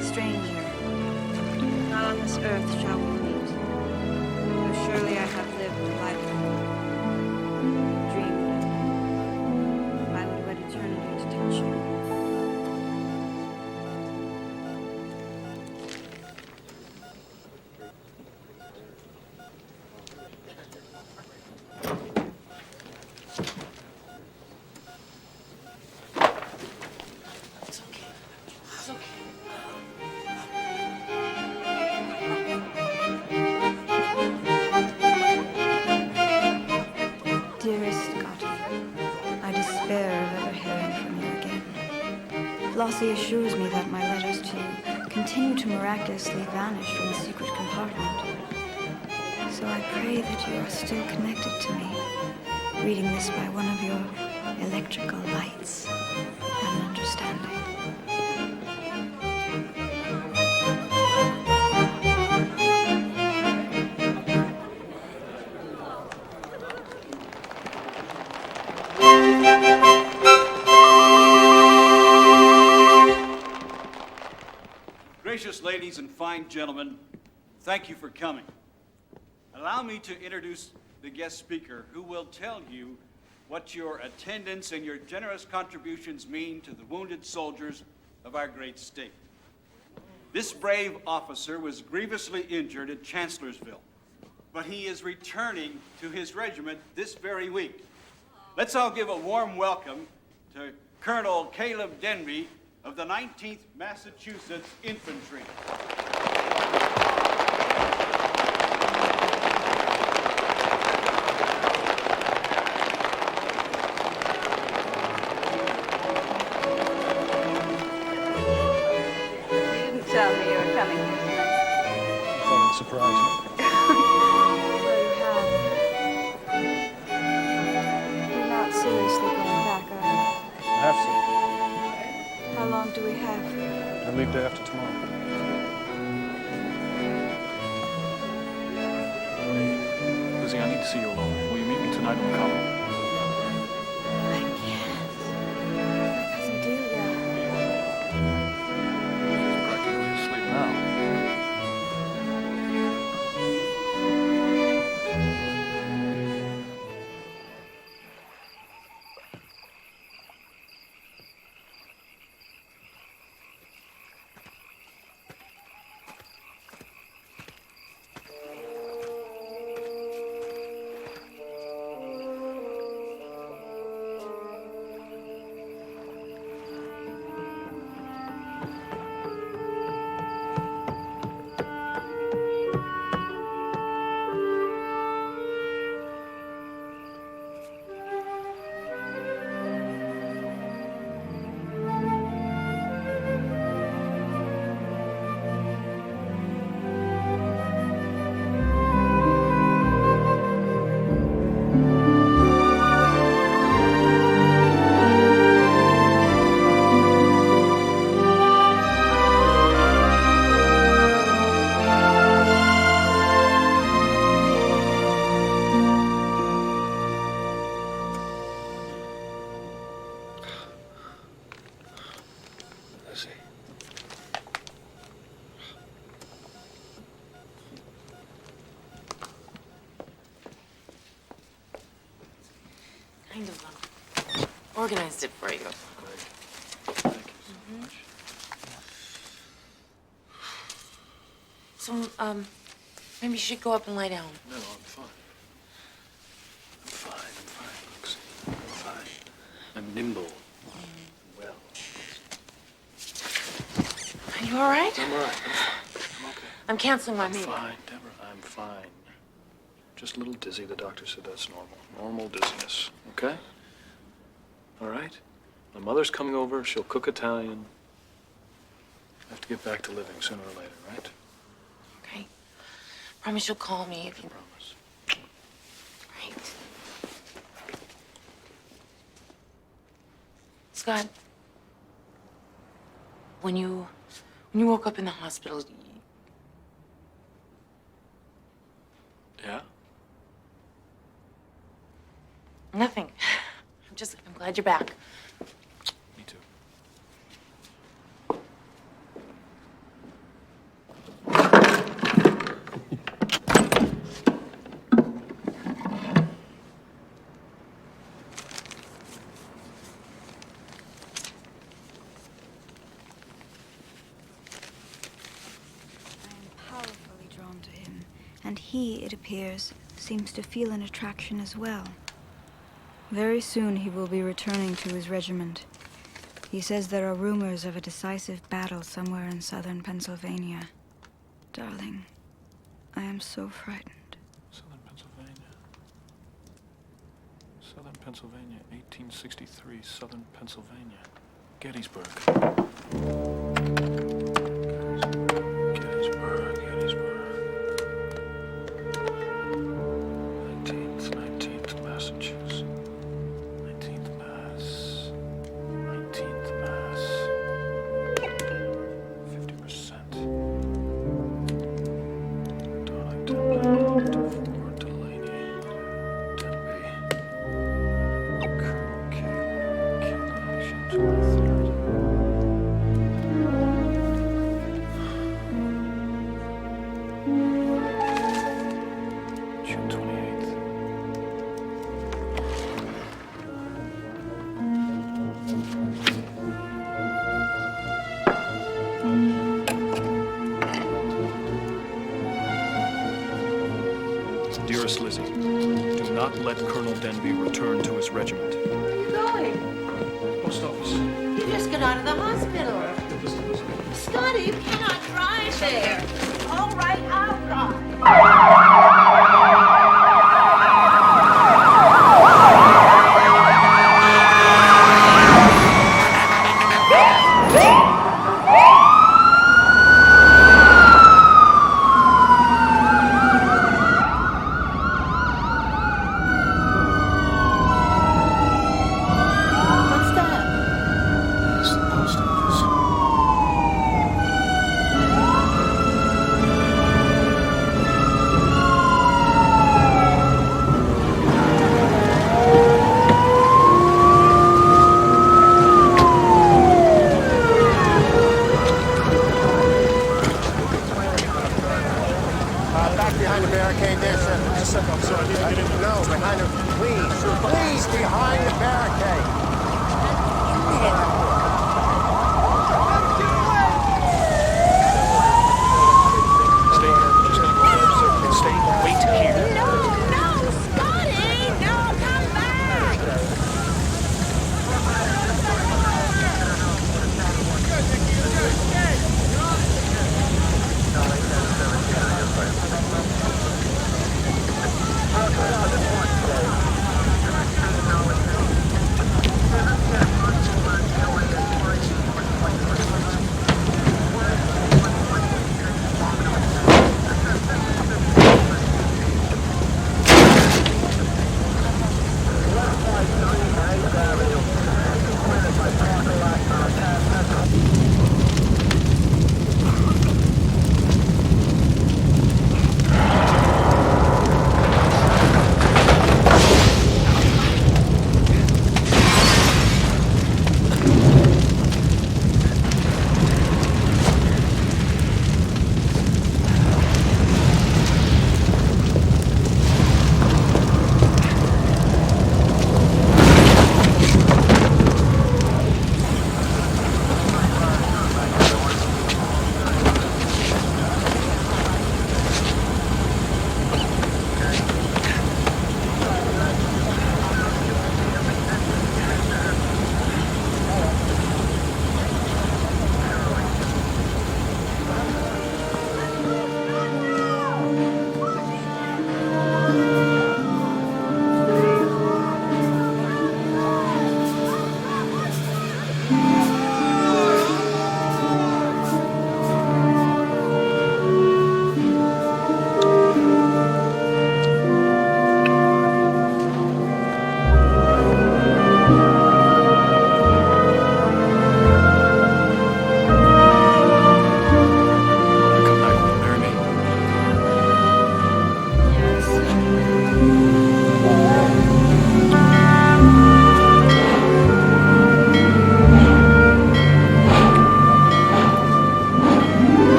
Stranger, Flossie assures me that my letters to you continue to miraculously vanish from the secret compartment. So I pray that you are still connected to me, reading this by one of your electrical lights and understanding. Gracious ladies and fine gentlemen, thank you for coming. Allow me to introduce the guest speaker who will tell you what your attendance and your generous contributions mean to the wounded soldiers of our great state. This brave officer was grievously injured at Chancellorsville, but he is returning to his regiment this very week. Let's all give a warm welcome to Colonel Caleb Denby of the 19th Massachusetts Infantry. You didn't tell me you were coming here tonight. Thought I'd surprise you. Well, you have. You're not seriously going back, are you? I have to. How long do we have? I leave day after tomorrow. Lizzie, I need to see you alone. Will you meet me tonight on the common? I can't. My cousin Delia. She's practically asleep now. Kind of organized it for you. Thank you so much. So, maybe you should go up and lie down. No, I'm fine. I'm fine. Look, see, I'm fine. I'm nimble. Well. Are you all right? I'm all right. I'm fine. I'm okay. I'm canceling my meeting. Fine, Deborah. I'm fine. Just a little dizzy. The doctor said that's normal. Normal dizziness. Okay? All right? My mother's coming over. She'll cook Italian. I have to get back to living sooner or later, right? Okay. Promise you'll call me if you... Promise. Right. Scott, when you woke up in the hospital, Yeah? nothing. I'm glad you're back. Me too. Powerfully drawn to him, and he, it appears, seems to feel an attraction as well. Very soon he will be returning to his regiment. He says there are rumors of a decisive battle somewhere in southern Pennsylvania. Darling, I am so frightened. Southern Pennsylvania. Southern Pennsylvania, 1863, Southern Pennsylvania. Gettysburg. Massachusetts. 19th Mass. 19th Mass. 50%. Donington, 4, Delaney, Denby. Colonel Caleb, June 23rd. June 28th. Dearest Lizzie, do not let Colonel Denby return to his regiment. Where are you going? Post office. You just got out of the hospital. Scotty, you cannot drive there. All right, I'll drive. What's that? It's the post office. Back behind the barricade there, sir. I'm sorry, I need to get in there. No, behind the... Please, behind the barricade. Stay, wait here. No, Scotty! No, come back!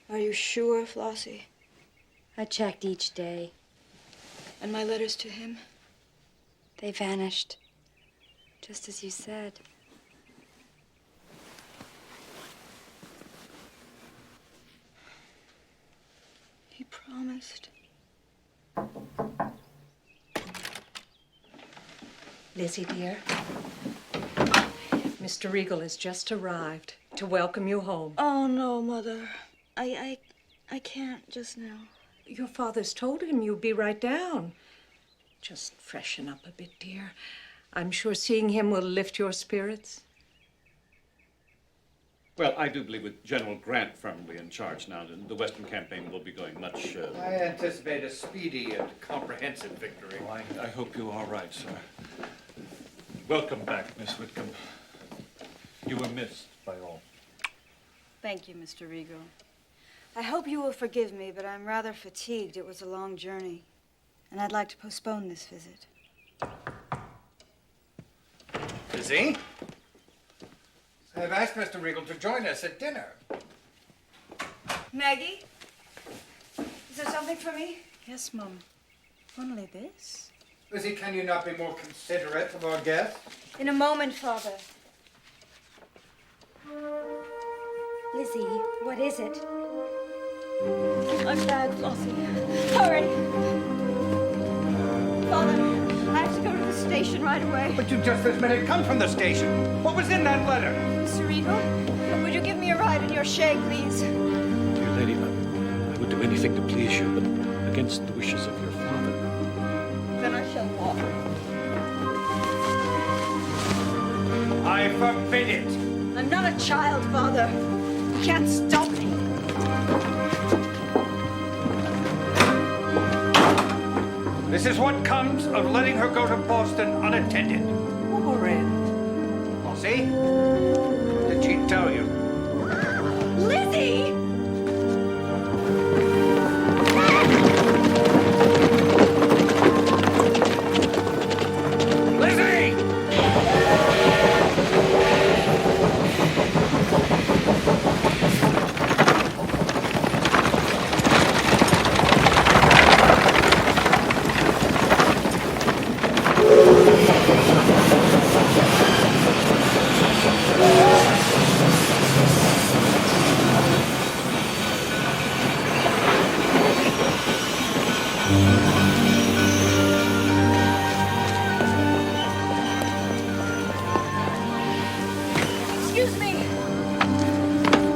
Are you sure, Flossie? I checked each day. And my letters to him? They vanished, just as you said. He promised. Lizzie, dear. Mr. Regal has just arrived to welcome you home. Oh, no, Mother. I can't just now. Your father's told him you'd be right down. Just freshen up a bit, dear. I'm sure seeing him will lift your spirits. Well, I do believe with General Grant firmly in charge now, the Western campaign will be going much... I anticipate a speedy and comprehensive victory. Well, I hope you are right, sir. Welcome back, Miss Whitcomb. You were missed by all. Thank you, Mr. Regal. I hope you will forgive me, but I'm rather fatigued. It was a long journey, and I'd like to postpone this visit. Lizzie? I've asked Mr. Regal to join us at dinner. Maggie? Is there something for me? Yes, Mum. Only this? Lizzie, can you not be more considerate of our guests? In a moment, Father. Lizzie, what is it? My bag, Flossie. Hurry! Father, I have to go to the station right away. But you just this minute come from the station. What was in that letter? Mr. Regal, would you give me a ride in your shay, please? Dear lady, I would do anything to please you, but against the wishes of your father. Then I shall walk. I forbid it. I'm not a child, Father. You can't stop me. This is what comes of letting her go to Boston unattended. Warren. Flossie, did she tell you? Lizzie! Excuse me.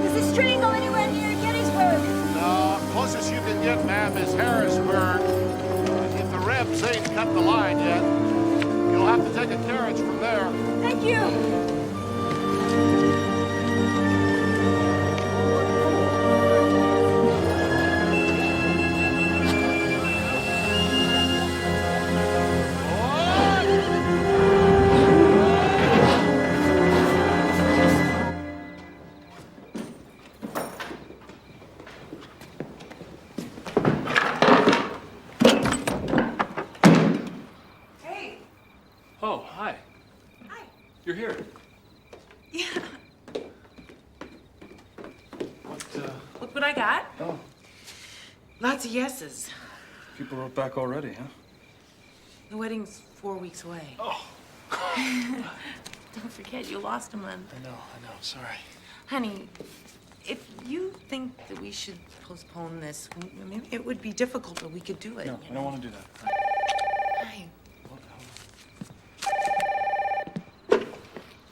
Does this train go anywhere near Gettysburg? No, closest you can get, ma'am, is Harrisburg. If the Rebs ain't cut the line yet, you'll have to take a carriage from there. Thank you. Oh, hi. Hi. You're here. Yeah. What, Look what I got. Oh, Lots of yeses. people wrote back already, huh? The wedding's 4 weeks away. Oh. Don't forget, you lost a month. I know, sorry. Honey, if you think that we should postpone this, I mean, it would be difficult, but we could do it. No, I don't want to do that. Hi.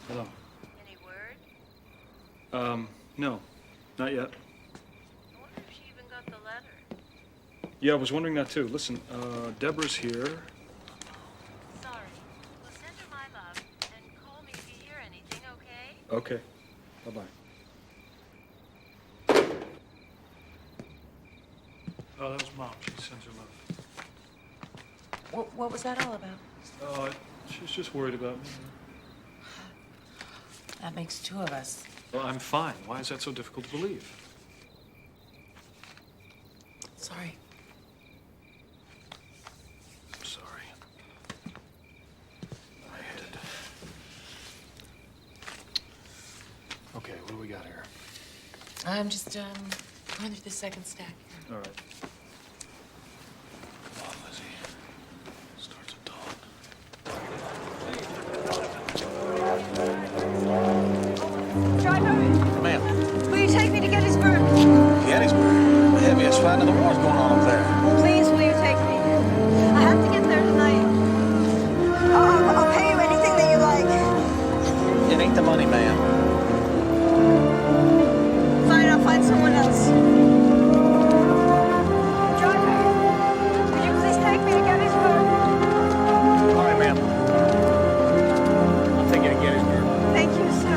Hello. Any word? No, not yet. I wonder if she even got the letter. Yeah, I was wondering that too. Listen, Deborah's here. Sorry. Well, send her my love and call me if you hear anything, okay? Okay. Bye-bye. Oh, that was Mom. She sends her love. What was that all about? She's just worried about me. That makes two of us. Well, I'm fine. Why is that so difficult to believe? Sorry. I'm sorry. I hate it. Okay, what do we got here? I'm just going through the second stack. All right. Come on, Lizzie. Starts at dawn. I know the war's going on up there. Please, will you take me? I have to get there tonight. I'll pay you anything that you like. It ain't the money, ma'am. Fine, I'll find someone else. Driver, will you please take me to Gettysburg? All right, ma'am. I'll take you to Gettysburg. Thank you, sir.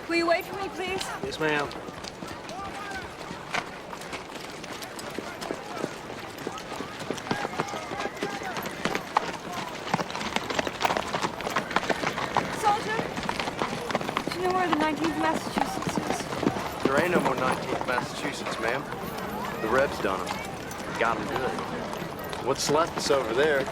Will you wait for me, please? Yes, ma'am. Soldier, do you know where the 19th Massachusetts is? There ain't no more 19th Massachusetts, ma'am. The Rebs done them. Got them good. What's left is over there.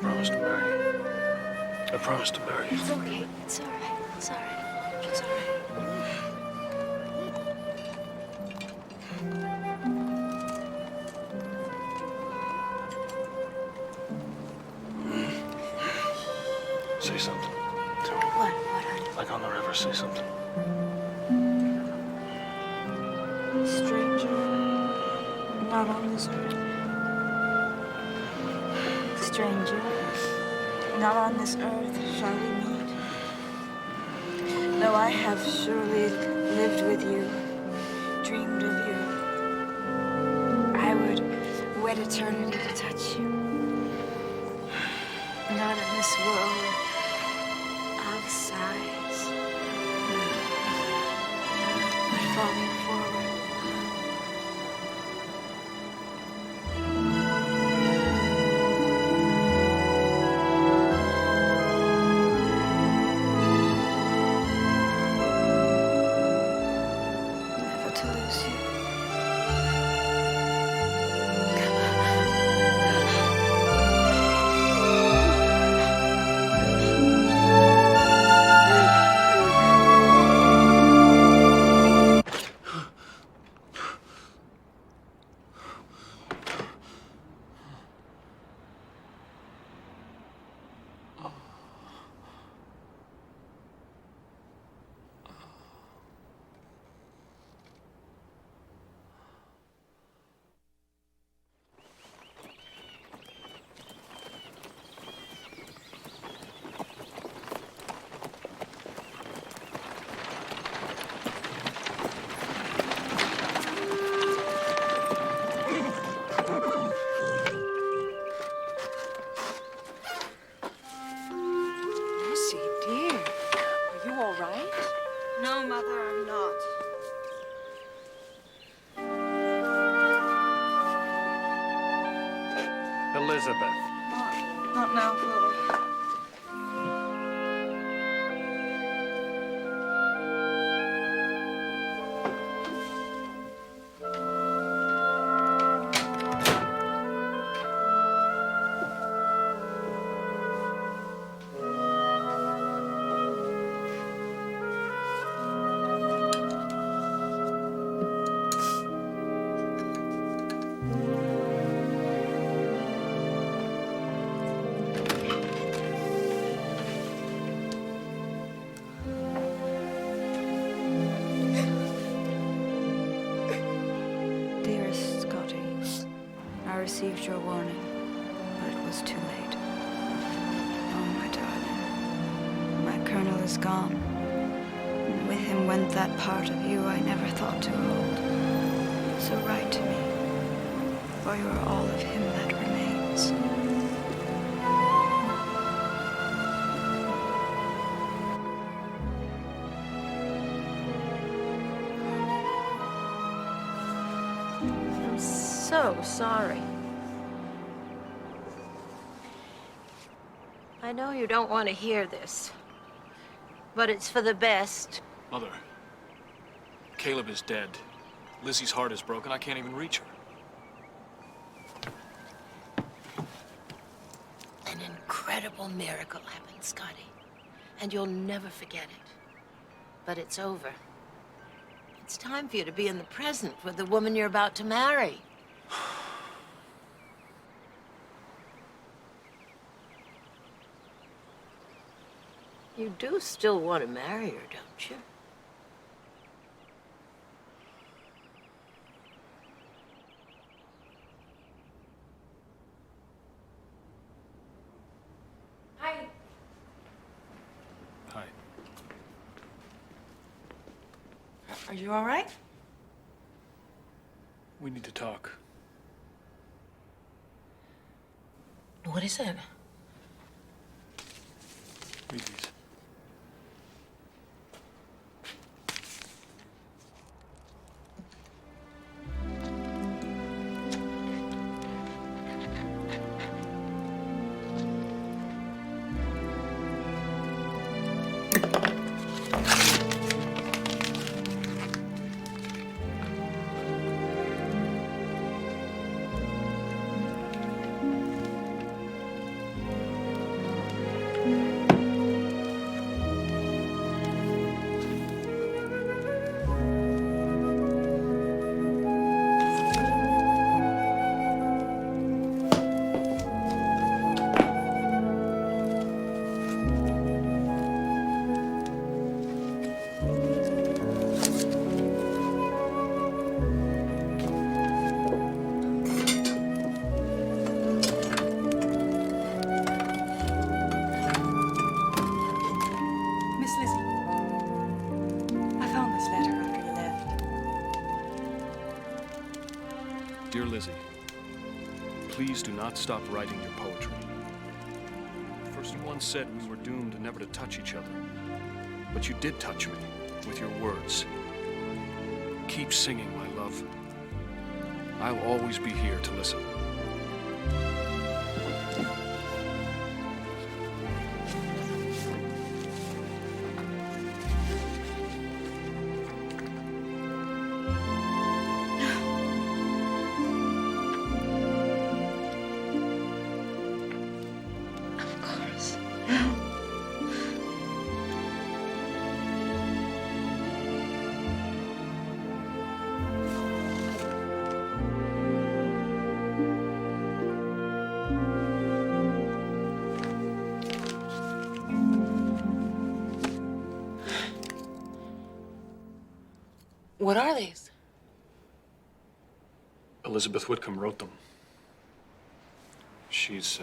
promise to marry you. I promise to marry you. It's okay. It's all right. It's all right. It's all right. Say something. Tell me. What, honey? Like on the river, say something. Stranger, not on this earth. Stranger, not on this earth shall we meet. Though I have surely lived with you, dreamed of you, I would wed eternity to touch you. Not in this world of sighs, but falling forward. Never to lose you. Lucy, dear, are you all right? No, Mother, I'm not. Elizabeth. Not now, Father. Dearest Scotty, I received your warning, but it was too late. Oh, my darling, my colonel is gone, and with him went that part of you I never thought to hold. So write to me, for you are all of him that remains. I'm so sorry. I know you don't want to hear this, but it's for the best. Mother, Caleb is dead. Lizzie's heart is broken. I can't even reach her. An incredible miracle happened, Scotty, and you'll never forget it. But it's over. It's time for you to be in the present with the woman you're about to marry. You do still want to marry her, don't you? Hi. Hi. Are you all right? We need to talk. What is it? Read these. please do not stop writing your poetry. First, you once said we were doomed never to touch each other. But you did touch me with your words. Keep singing, my love. I'll always be here to listen. What are these? Elizabeth Whitcomb wrote them. She's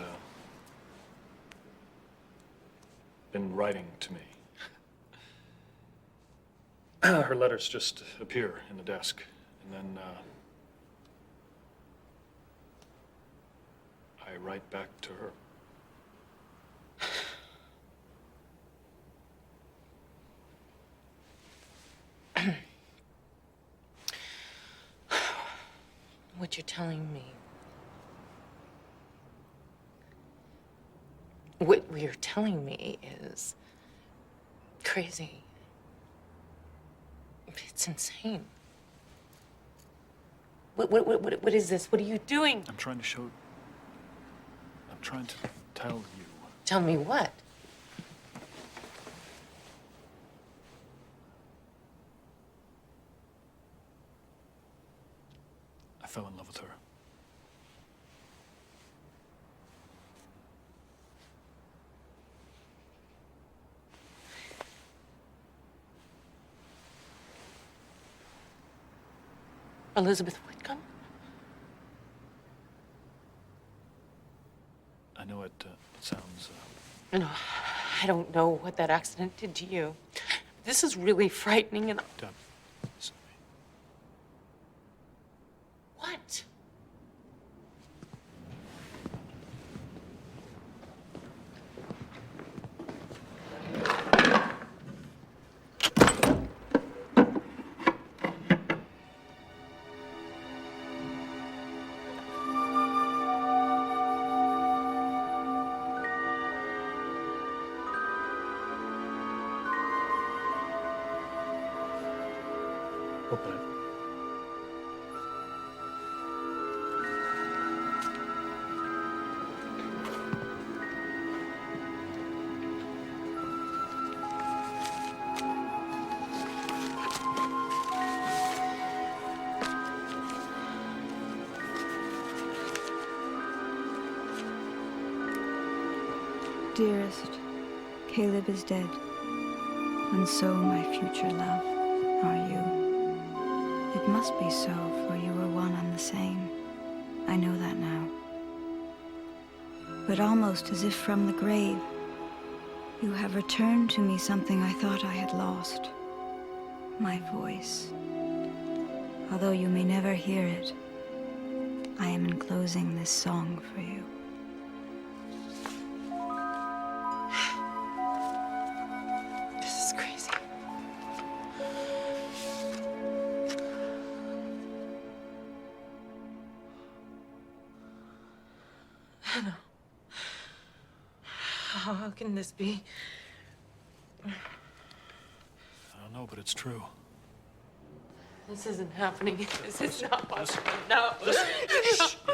been writing to me. Her letters just appear in the desk, and then I write back to her. What you're telling me. What you're telling me is crazy. It's insane. What is this? What are you doing? I'm trying to tell you. Tell me what? I fell in love with her. Elizabeth Whitcomb? I know it sounds... No, I don't know what that accident did to you. This is really frightening and... Deb, listen to me. What? Open it. Dearest, Caleb is dead, and so my future love are you. It must be so, for you are one and the same. I know that now. But almost as if from the grave, you have returned to me something I thought I had lost. My voice. Although you may never hear it, I am enclosing this song for you. This is crazy. Hannah. How can this be? I don't know, but it's true. This isn't happening. This is not possible. No. Listen. It is happening. It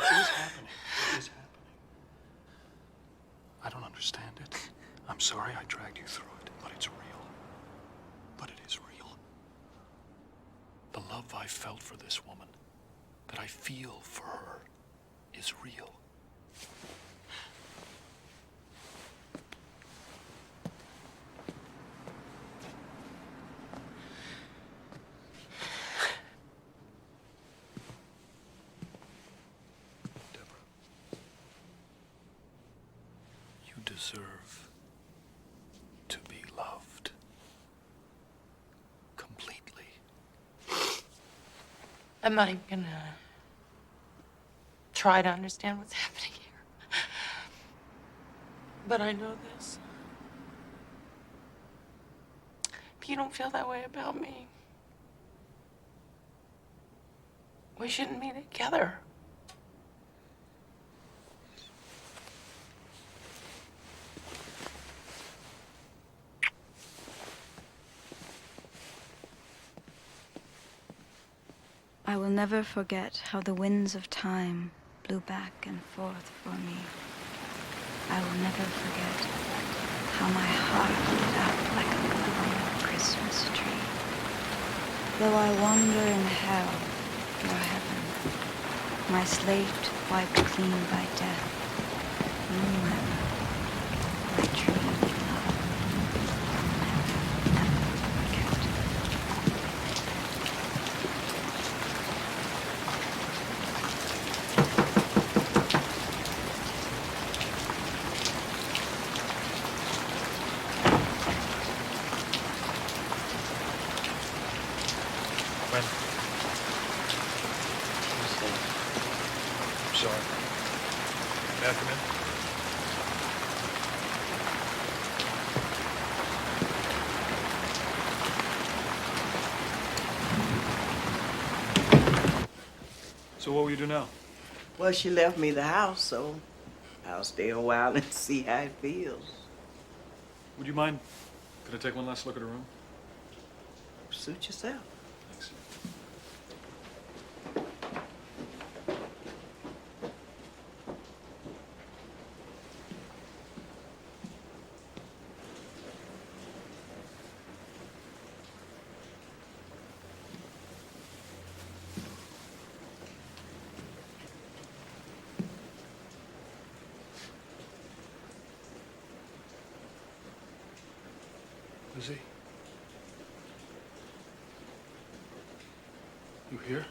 is happening. I don't understand it. I'm sorry I dragged you through it, but it's real. But it is real. The love I felt for this woman, that I feel for her, is real. Deserve to be loved completely. I'm not even gonna try to understand what's happening. But I know this. If you don't feel that way about me, we shouldn't be together. I will never forget how the winds of time blew back and forth for me. I will never forget how my heart lit up like a glowing Christmas tree. Though I wander in hell or heaven, my slate wiped clean by death, remember my tree of love. Never, never forget. When? I'm sorry. May I come in? So what will you do now? Well, she left me the house, so I'll stay a while and see how it feels. Would you mind? Could I take one last look at her room? Suit yourself. Thanks. Lizzie? You here?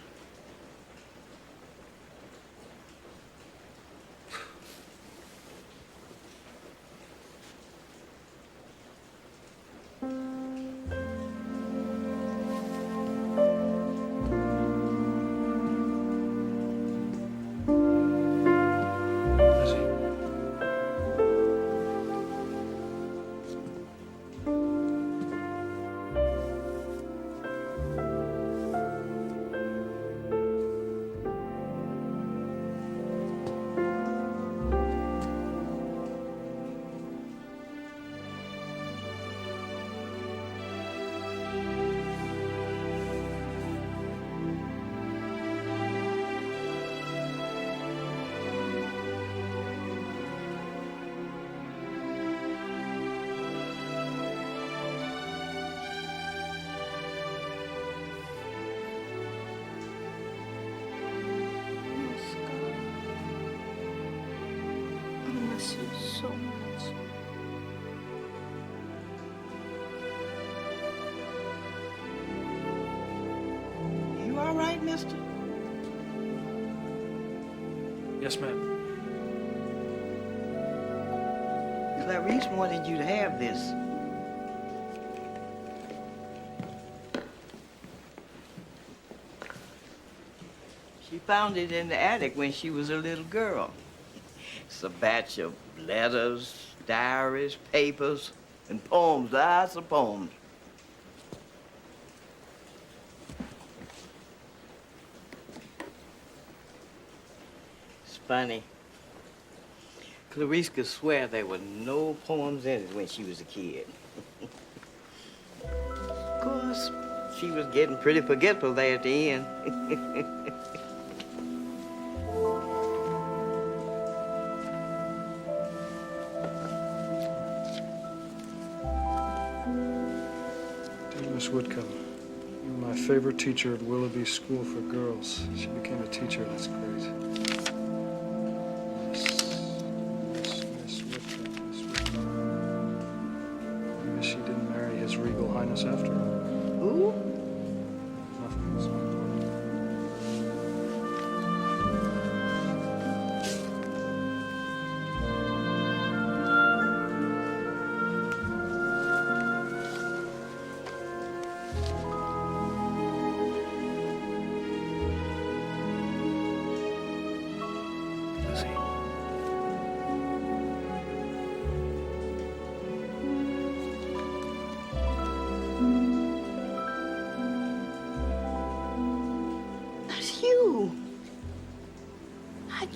I miss you so much. You all right, mister? Yes, ma'am. Clarice wanted you to have this. She found it in the attic when she was a little girl. It's a batch of letters, diaries, papers, and poems, lots of poems. It's funny. Clarice could swear there were no poems in it when she was a kid. Of course, she was getting pretty forgetful there at the end. Dear Miss Whitcomb, you were my favorite teacher at Willoughby School for Girls. She became a teacher, that's great. Miss Whitcomb. Maybe she didn't marry His Regal Highness after all. Who? Nothing was important.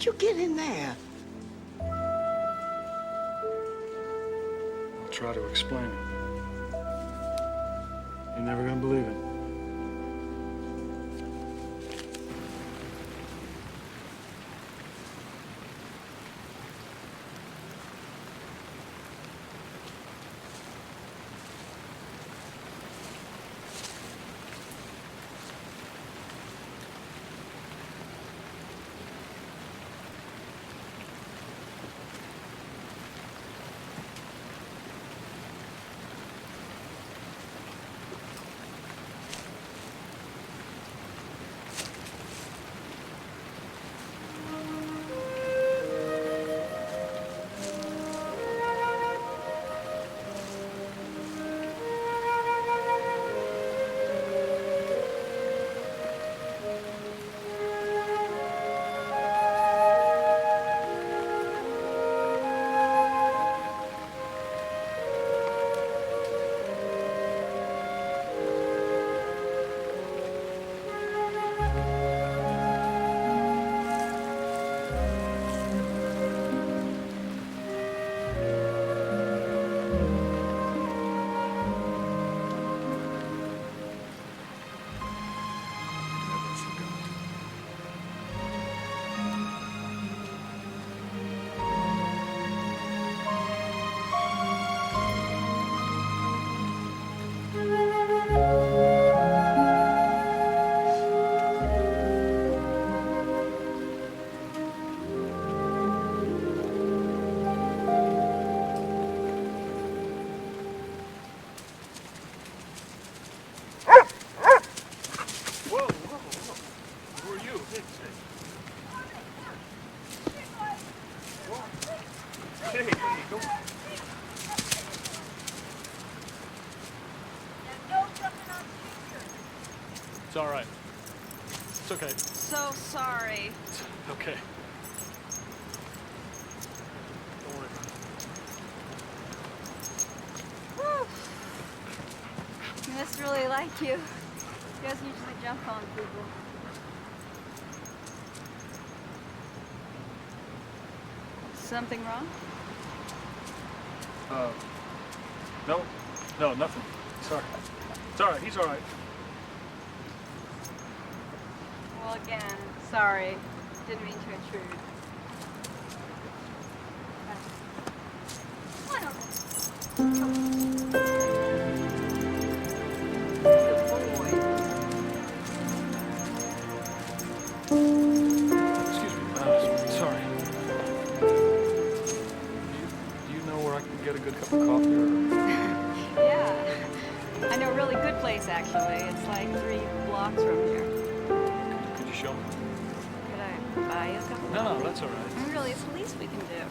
you get in there? I'll try to explain it. You're never gonna believe it. It's all right. It's okay. So sorry. Okay. Don't worry about it. Whew. He must really like you. He doesn't usually jump on people. Something wrong? No, nothing. Sorry. It's all right. He's all right. Well, again, sorry. Didn't mean to intrude. Excuse me. Sorry. Do you know where I can get a good cup of coffee? Yeah. I know a really good place, actually. It's like 3 blocks from here. Could you show me? Could I buy you a cup of No, coffee? that's all right. Really, it's the least we can do.